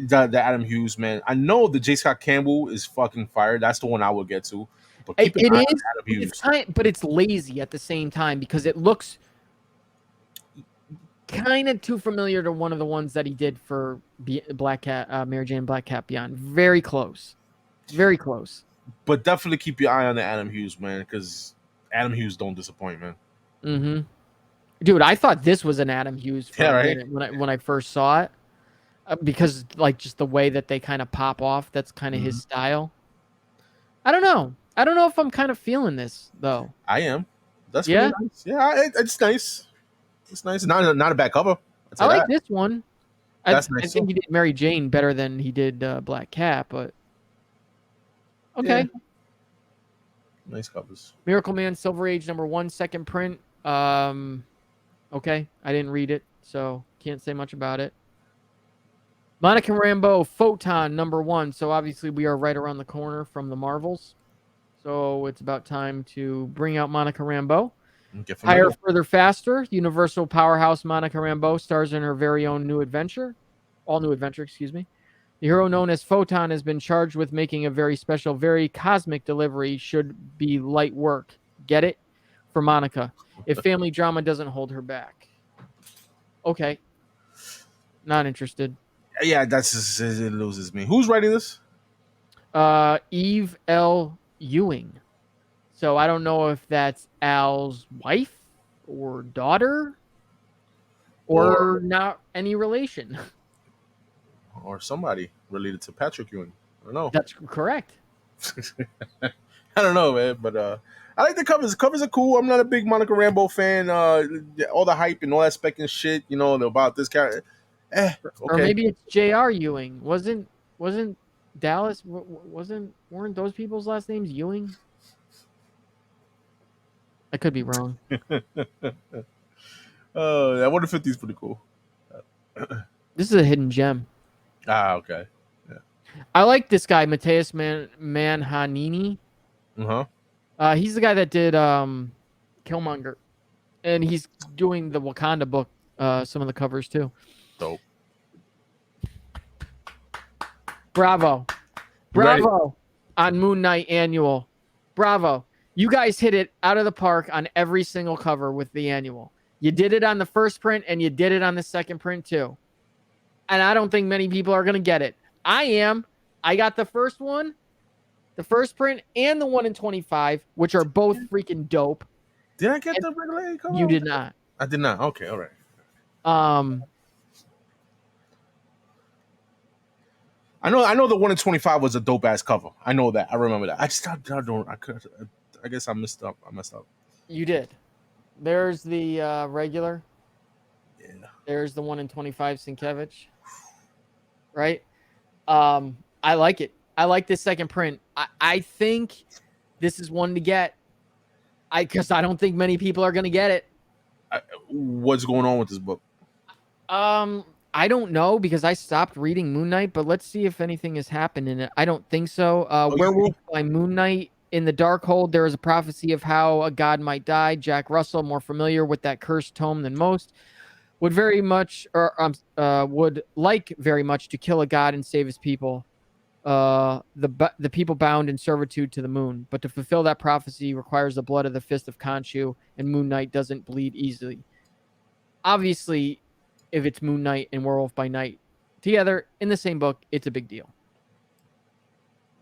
The Adam Hughes, man. I know the J. Scott Campbell is fucking fire. That's the one I would get to. But keep an eye on Adam Hughes. But it's lazy at the same time because it looks kind of too familiar to one of the ones that he did for Black Cat, Mary Jane, Black Cat Beyond. Very close, very close. But definitely keep your eye on the Adam Hughes, man, because Adam Hughes don't disappoint, man. Mm-hmm. Dude, I thought this was an Adam Hughes for a minute when I first saw it, because like just the way that they kind of pop off. That's kind of his style. I don't know if I'm kind of feeling this though. I am. That's really nice. Yeah, it's nice. It's nice. Not a bad cover. I like this one. That's nice. I think he did Mary Jane better than he did Black Cat, but okay. Yeah. Nice covers. Miracle Man Silver Age #1, second print. Okay, I didn't read it, so can't say much about it. Monica Rambeau Photon #1. So obviously we are right around the corner from the Marvels. So it's about time to bring out Monica Rambeau. Higher, Further, Faster. Universal powerhouse Monica Rambeau stars in her very own new adventure. All new adventure, excuse me. The hero known as Photon has been charged with making a very special, very cosmic delivery. Should be light work. Get it? For Monica. If family drama doesn't hold her back. Okay. Not interested. Yeah, that's just, it loses me. Who's writing this? Eve L. Ewing. So I don't know if that's Al's wife or daughter or not any relation. Or somebody related to Patrick Ewing. I don't know. That's correct. I don't know, man, but I like the covers. The covers are cool. I'm not a big Monica Rambeau fan. All the hype and all that spec and shit, about this character. Okay. Or maybe it's J.R. Ewing. Wasn't Dallas? Weren't those people's last names Ewing? I could be wrong. I wonder if is pretty cool. This is a hidden gem. Okay. Yeah. I like this guy, Mateus Manhanini. He's the guy that did Killmonger, and he's doing the Wakanda book. Some of the covers too. Dope. Bravo on Moon Knight Annual. Bravo. You guys hit it out of the park on every single cover with the annual. You did it on the first print and you did it on the second print too. And I don't think many people are going to get it. I am. I got the first one, the first print, and the 1 in 25, which are both freaking dope. Did I get the regular cover? You did not. I did not. Okay, all right. I know the 1 in 25 was a dope ass cover. I know that. I remember that. I guess I messed up. You did. There's the regular. Yeah. There's the 1 in 25 Sienkiewicz. Right? I like it. I like this second print. I think this is one to get. Because I don't think many people are going to get it. What's going on with this book? I don't know because I stopped reading Moon Knight, but let's see if anything has happened in it. I don't think so. Werewolf by Moon Knight. In the Darkhold, there is a prophecy of how a god might die. Jack Russell, more familiar with that cursed tome than most, would like very much to kill a god and save his people, the people bound in servitude to the moon. But to fulfill that prophecy requires the blood of the fist of Khonshu, and Moon Knight doesn't bleed easily. Obviously, if it's Moon Knight and Werewolf by Night together in the same book, it's a big deal.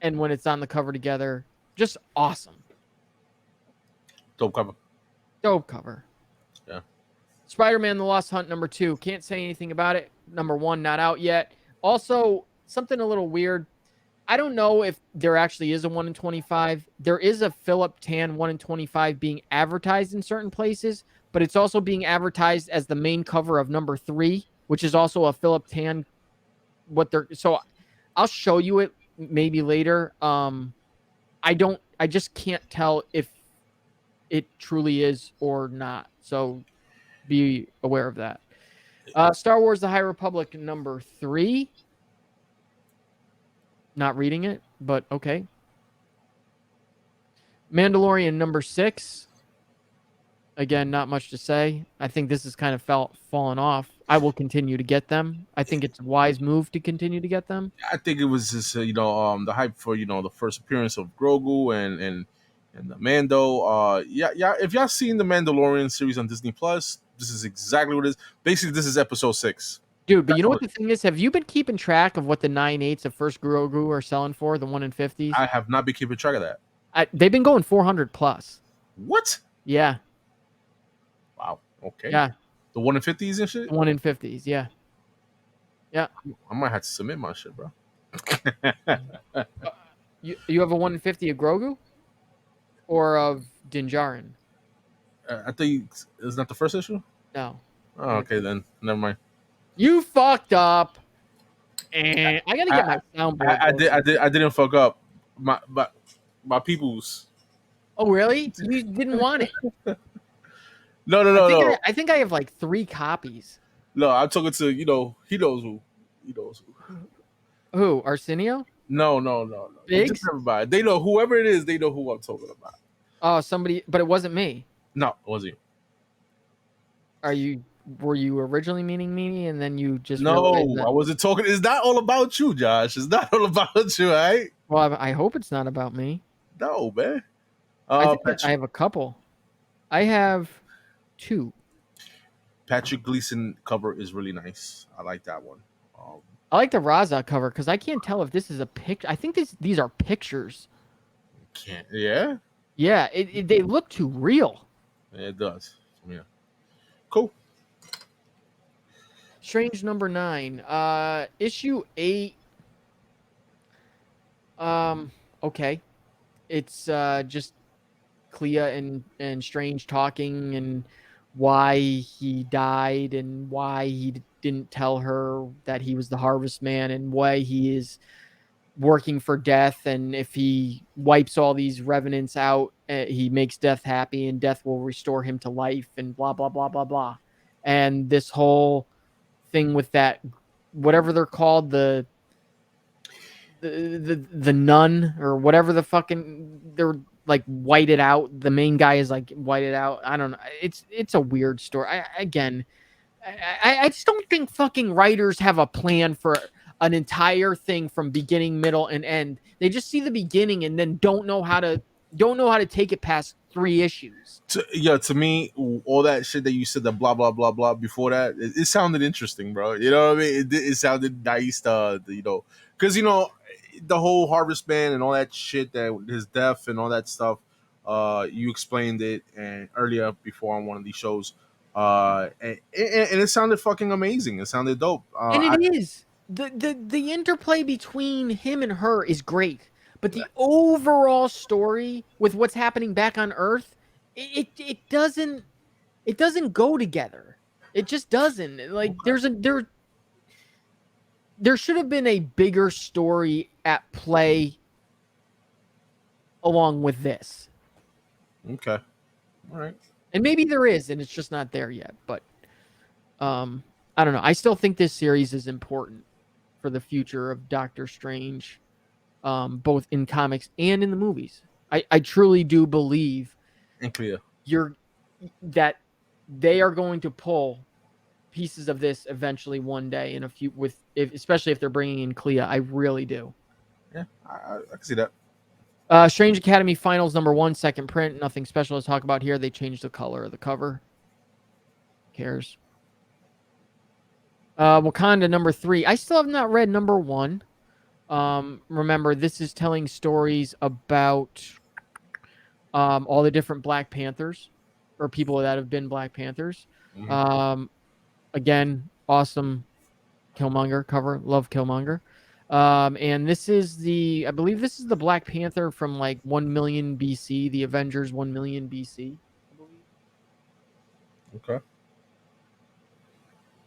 And when it's on the cover together, just awesome. Dope cover. Yeah. Spider-Man The Lost Hunt #2. Can't say anything about it. #1, not out yet. Also, something a little weird. I don't know if there actually is a 1 in 25. There is a Philip Tan 1 in 25 being advertised in certain places, but it's also being advertised as the main cover of number 3, which is also a Philip Tan. So I'll show you it maybe later. I just can't tell if it truly is or not. So be aware of that. Star Wars The High Republic number 3. Not reading it, but okay. Mandalorian number 6. Again, not much to say. I think this has kind of fallen off. I will continue to get them. I think it's a wise move to continue to get them. I think it was just the hype for the first appearance of Grogu and the Mando. Yeah. If y'all seen the Mandalorian series on Disney Plus, this is exactly what it is. Basically, this is episode 6. Dude, but you know what the thing is? Have you been keeping track of what the 9/8 of first Grogu are selling for? The 1 in 50s? I have not been keeping track of that. They've been going 400 plus. What? Yeah. Wow. Okay. Yeah. The 1 in 50s and shit? The 1 in 50s, yeah. Yeah. I might have to submit my shit, bro. You have a 1 in 50 of Grogu? Or of Din Djarin? I think it's not the first issue? No. Oh, okay, then. Never mind. You fucked up. And I gotta get my soundboard. I didn't fuck up. My peoples. Oh, really? You didn't want it? No. I think I have like 3 copies. No, I'm talking to he knows who. He knows who. Who? Arsenio? No. Biggs? Just everybody. They know whoever it is. They know who I'm talking about. Oh, somebody, but it wasn't me. No, it wasn't you. Were you originally meaning me, and then you just No, I wasn't talking. It's not all about you, Josh. It's not all about you, right? Well, I hope it's not about me. No, man. I have a couple. I have 2. Patrick Gleason cover is really nice. I like that one. I like the Raza cover because I can't tell if this is a picture. I think these are pictures. Yeah? Yeah, they look too real. It does. Yeah. Cool. Strange number 9. Issue 8. Okay. It's just Clea and Strange talking and why he died and why he didn't tell her that he was the Harvest Man and why he is working for Death, and if he wipes all these revenants out, he makes Death happy and Death will restore him to life and blah blah blah blah blah. And this whole thing with that, whatever they're called, the nun or whatever the fucking, they're like whited out. The main guy is like whited out. I don't know. It's a weird story. I just don't think fucking writers have a plan for an entire thing from beginning, middle, and end. They just see the beginning and then don't know how to take it past 3 issues. To me, all that shit that you said, the blah blah blah blah before that, it sounded interesting, bro. You know what I mean? It sounded nice, because the whole Harvest Man and all that shit, that his death and all that stuff. You explained it and earlier before on one of these shows. And it sounded fucking amazing. It sounded dope. And it is. The interplay between him and her is great. But the overall story with what's happening back on Earth, it doesn't go together. It just doesn't. Like there should have been a bigger story at play along with this. Okay. All right. And maybe there is, and it's just not there yet. But I don't know. I still think this series is important for the future of Doctor Strange, both in comics and in the movies. I truly do believe that they are going to pull pieces of this eventually one day in a few, especially if they're bringing in Clea. I really do. Yeah, I can see that. Strange Academy Finals #1, second print. Nothing special to talk about here. They changed the color of the cover. Who cares? Wakanda #3. I still have not read #1. Remember, this is telling stories about all the different Black Panthers or people that have been Black Panthers. Mm-hmm. Again, awesome Killmonger cover. Love Killmonger. And this is I believe this is the Black Panther from like 1 million BC, the Avengers 1 million BC, I believe. Okay.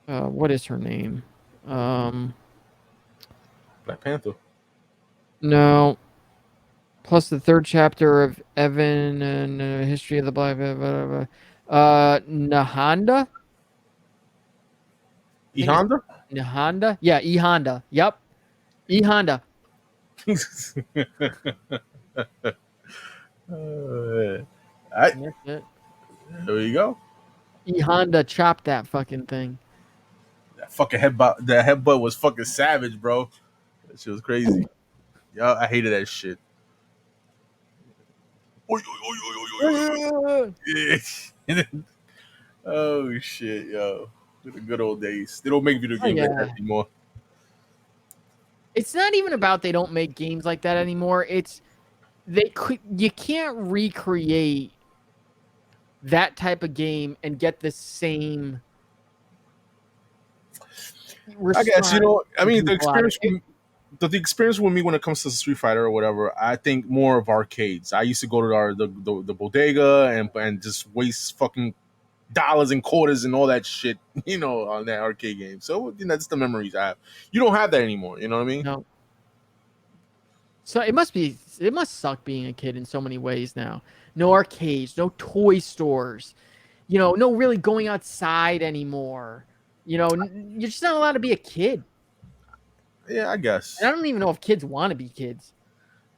What is her name? Black Panther. No. Plus the third chapter of Evan and History of the Black. Nahanda? E Honda. Nahanda? Yeah, E Honda. Yep. E Honda. Right. There you go. E Honda chopped that fucking thing. That fucking headbutt. That headbutt was fucking savage, bro. That shit was crazy. Yeah, I hated that shit. Oy, oy, oy, yeah. Oh shit, yo. The good old days. They don't make video games like that anymore. It's not even about they don't make games like that anymore. It's you can't recreate that type of game and get the same. I guess I mean the experience. The experience with me when it comes to Street Fighter or whatever, I think more of arcades. I used to go to the bodega and just waste fucking dollars and quarters and all that shit, on that arcade game. So that's the memories I have. You don't have that anymore. You know what I mean? No. So it must suck being a kid in so many ways now. No arcades, no toy stores, no really going outside anymore. You're just not allowed to be a kid. Yeah, I guess. And I don't even know if kids want to be kids.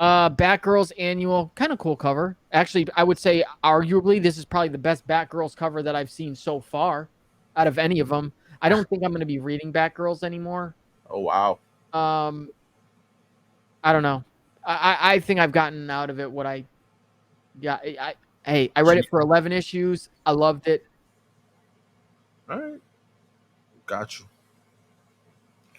Batgirl's annual, kind of cool cover. Actually, I would say arguably this is probably the best Batgirl's cover that I've seen so far out of any of them. I don't think I'm going to be reading Batgirls anymore. Oh, wow. I don't know. I think I've gotten out of it what I got. I read it for 11 issues. I loved it. All right. Got you.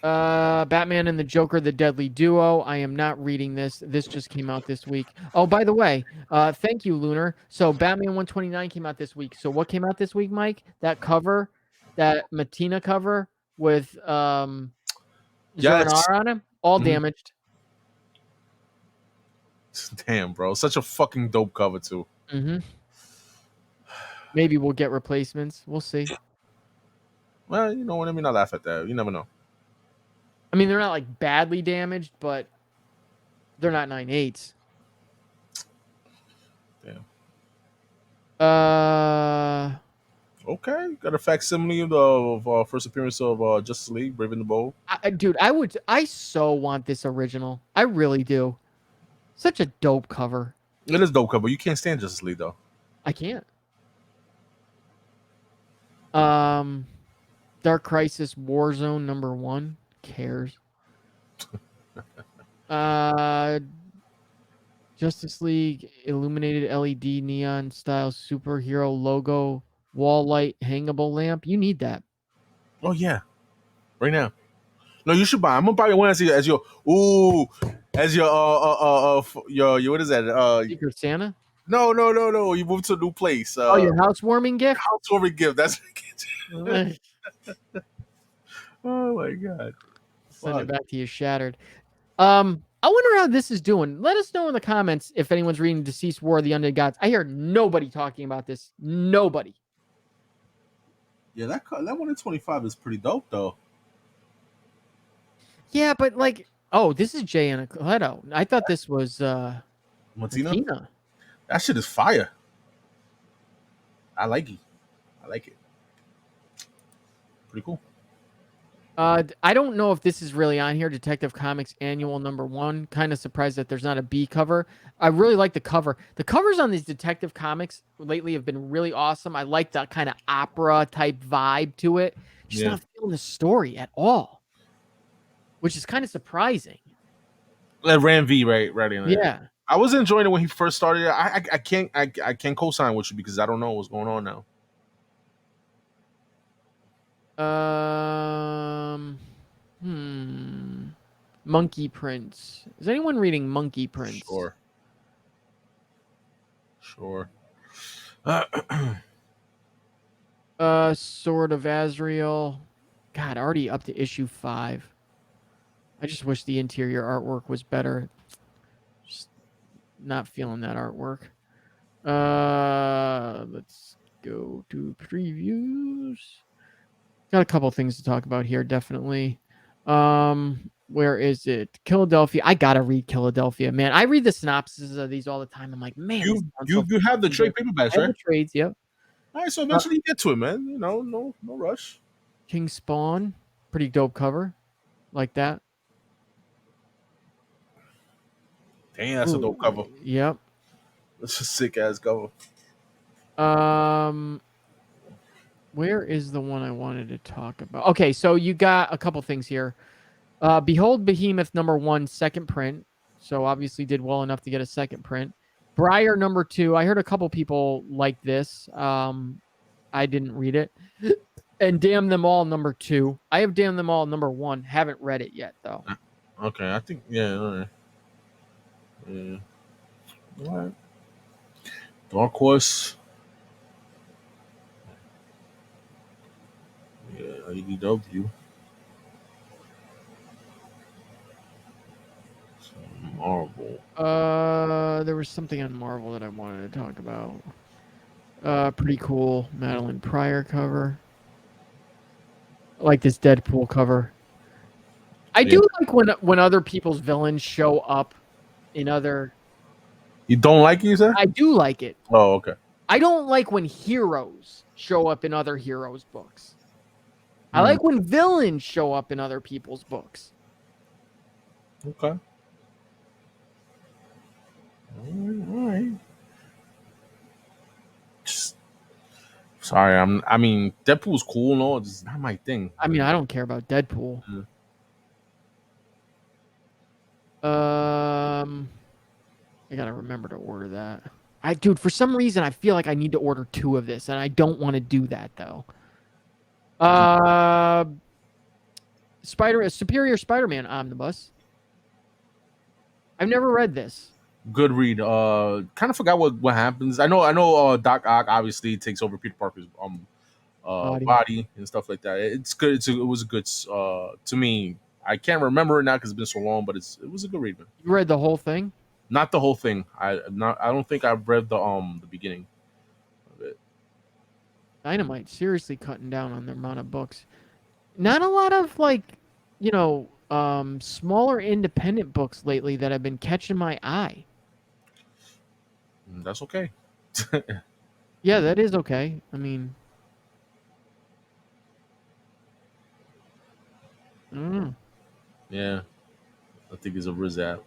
Batman and the Joker, the Deadly Duo. I am not reading this. This just came out this week. Oh, by the way, thank you, Lunar. So Batman 129 came out this week. So what came out this week, Mike? That cover, that Matina cover with Zernar on him, all damaged. Damn, bro. Such a fucking dope cover, too. Mm-hmm. Maybe we'll get replacements. We'll see. Well, you know what I mean? I laugh at that. You never know. I mean, they're not like badly damaged, but they're not 9/8s. Damn. Okay. Got a facsimile of first appearance of Justice League, Brave and the Bold. Dude, I so want this original. I really do. Such a dope cover. It is dope cover. You can't stand Justice League, though. I can't. Dark Crisis Warzone #1. Cares. Justice League illuminated LED neon style superhero logo wall light hangable lamp. You need that. Oh yeah, right now. No, you should buy. I'm gonna buy one as your your what is that? Secret Santa. No. You moved to a new place. Your housewarming gift. Housewarming gift. That's. Oh my god. Send it back to you shattered. I wonder how this is doing. Let us know in the comments if anyone's reading Deceased War of the Undead Gods. I hear nobody talking about this. Nobody. Yeah, that 1 in 25 is pretty dope, though. Yeah, but like, this is Jay Anacoleto. I thought this was Matina. That shit is fire. I like it. Pretty cool. I don't know if this is really on here. Detective Comics Annual #1. Kind of surprised that there's not a B cover. I really like the cover. The covers on these Detective Comics lately have been really awesome. I like that kind of opera type vibe to it. Just not feeling the story at all, which is kind of surprising. Ran V right in there. Yeah. I was enjoying it when he first started. I can't co-sign with you because I don't know what's going on now. Monkey Prince. Is anyone reading Monkey Prince? Sure. Sword of Azrael. God, already up to issue 5. I just wish the interior artwork was better. Just not feeling that artwork. Let's go to previews. Got a couple things to talk about here, definitely. Where is it? Philadelphia. I gotta read Philadelphia, man. I read the synopses of these all the time. I'm like, man, You have the trade paperbacks, I have right? the trades, yep. All right, so eventually you get to it, man. You know, no rush. King Spawn, pretty dope cover, like that. Dang, that's a dope cover. Yep. That's a sick ass cover. Where is the one I wanted to talk about? Okay, so you got a couple things here. Behold Behemoth #1, second print. So obviously did well enough to get a second print. Briar #2. I heard a couple people like this. I didn't read it. And Damn Them All #2. I have Damn Them All #1. Haven't read it yet though. Okay, I think all right. Yeah. All right. Dark Horse. Yeah, IDW. Marvel. There was something on Marvel that I wanted to talk about. Pretty cool Madeline Pryor cover. I like this Deadpool cover. I do like when other people's villains show up in other. You don't like it, you said? I do like it. Oh, okay. I don't like when heroes show up in other heroes' books. I like when villains show up in other people's books. Okay. All right. Just, sorry, I mean, Deadpool's cool, no, it's not my thing. I mean, I don't care about Deadpool. I gotta remember to order that. Dude, for some reason, I feel like I need to order 2 of this, and I don't want to do that though. Superior Spider-Man Omnibus. I've never read this. Good read. Kind of forgot what happens. I know. Doc Ock obviously takes over Peter Parker's body and stuff like that. It's good. It was a good. To me, I can't remember it now because it's been so long, but it was a good read, man. You read the whole thing? Not the whole thing. I don't think I've read the beginning of it. Dynamite seriously cutting down on their amount of books. Not a lot of smaller independent books lately that have been catching my eye. That's okay. Yeah, that is okay. I mean, I don't know. Yeah, I think it's a Rizap.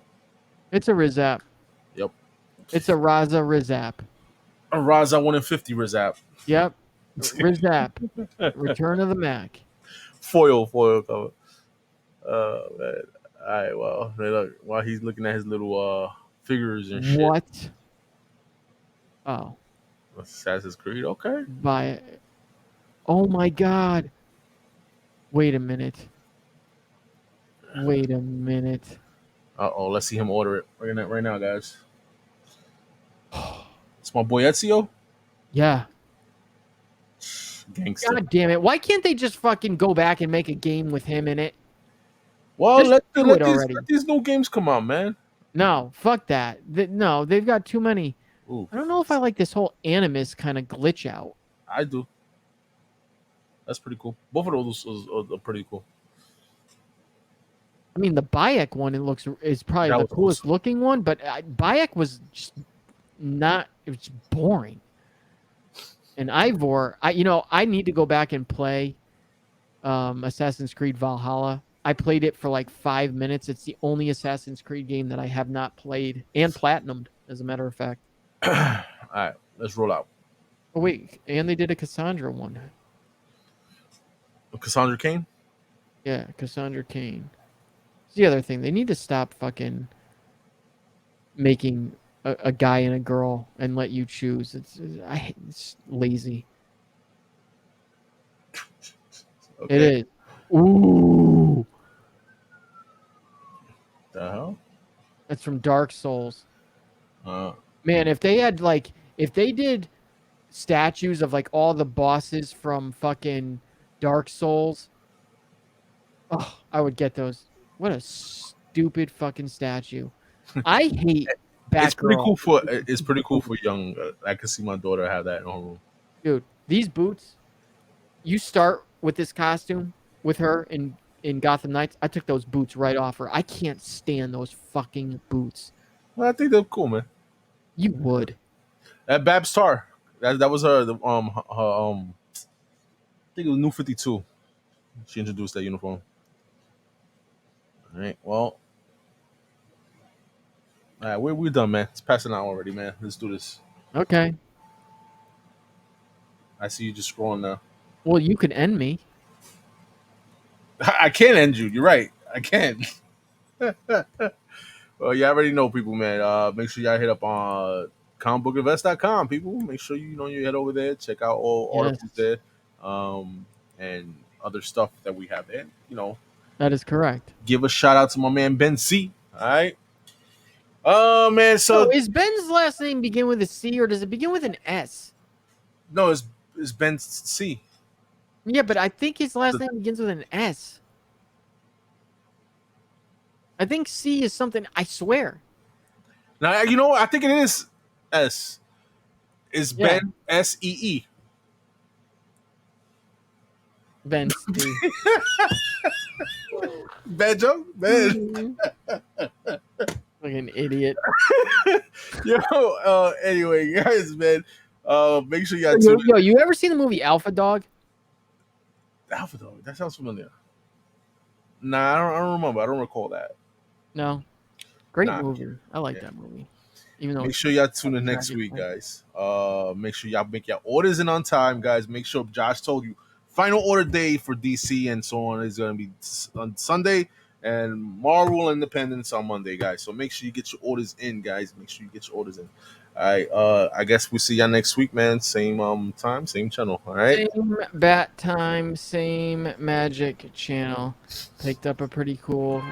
It's a Rizap. Yep. It's a Raza Rizap. A Raza 1 in 50 Rizap. Yep. Rizap. Return of the Mac. Foil cover. Man. All right, well, look, while he's looking at his little figures and shit. What? Oh. Assassin's Creed, okay. Buy it. Oh my god. Wait a minute. Uh-oh, let's see him order it right now, guys. It's my boy Ezio? Yeah. Gangster. God damn it. Why can't they just fucking go back and make a game with him in it? Well, let these new games come out, man. No, fuck that. No, they've got too many. Ooh. I don't know if I like this whole Animus kind of glitch out. I do. That's pretty cool. Both of those are pretty cool. I mean, the Bayek one is probably the coolest looking one, but Bayek was just not. It was boring. And Ivor, I need to go back and play Assassin's Creed Valhalla. I played it for like 5 minutes. It's the only Assassin's Creed game that I have not played and platinumed, as a matter of fact. All right, let's roll out. Oh wait, and they did a Cassandra one. Cassandra Cain? Yeah, Cassandra Cain. It's the other thing. They need to stop fucking making a guy and a girl and let you choose. It's lazy. Okay. It is. Ooh. The hell? That's from Dark Souls. Man, if they did statues of like all the bosses from fucking Dark Souls, oh, I would get those. What a stupid fucking statue. I hate Batgirl. It's pretty cool for young. I can see my daughter have that in her room. Dude, these boots. You start with this costume with her in Gotham Knights. I took those boots right off her. I can't stand those fucking boots. Well, I think they're cool, man. You would. That Babs Tar. That was her. I think it was New 52. She introduced that uniform. All right. Well. All right, we're done, man. It's passing out already, man. Let's do this. Okay. I see you just scrolling now. Well, you could end me. I can't end you. You're right. I can't. Well, you already know, people, man. Make sure y'all hit up on comicbookinvest.com, people. Make sure you head over there, check out all articles there, and other stuff that we have there. That is correct. Give a shout out to my man Ben C. All right. Oh man, so is Ben's last name begin with a C or does it begin with an S? No, it's Ben C. Yeah, but I think his last name begins with an S. I think C is something. I swear. Now I think it is S. Is Ben SEE? Ben C. Bad joke, Ben. Like an idiot. Yo. Anyway, guys, man. Make sure y'all tune in. Yo, you ever seen the movie Alpha Dog? Alpha Dog. That sounds familiar. Nah, I don't remember. I don't recall that. No. Great movie. I like that movie. Even though make sure y'all tune in next week, guys. Make sure y'all make your orders in on time, guys. Make sure Josh told you final order day for DC and so on is going to be on Sunday, and Marvel Independence on Monday, guys. So make sure you get your orders in, guys. Make sure you get your orders in. All right. I guess we'll see y'all next week, man. Same time, same channel. All right. Same bat time, same magic channel. Picked up a pretty cool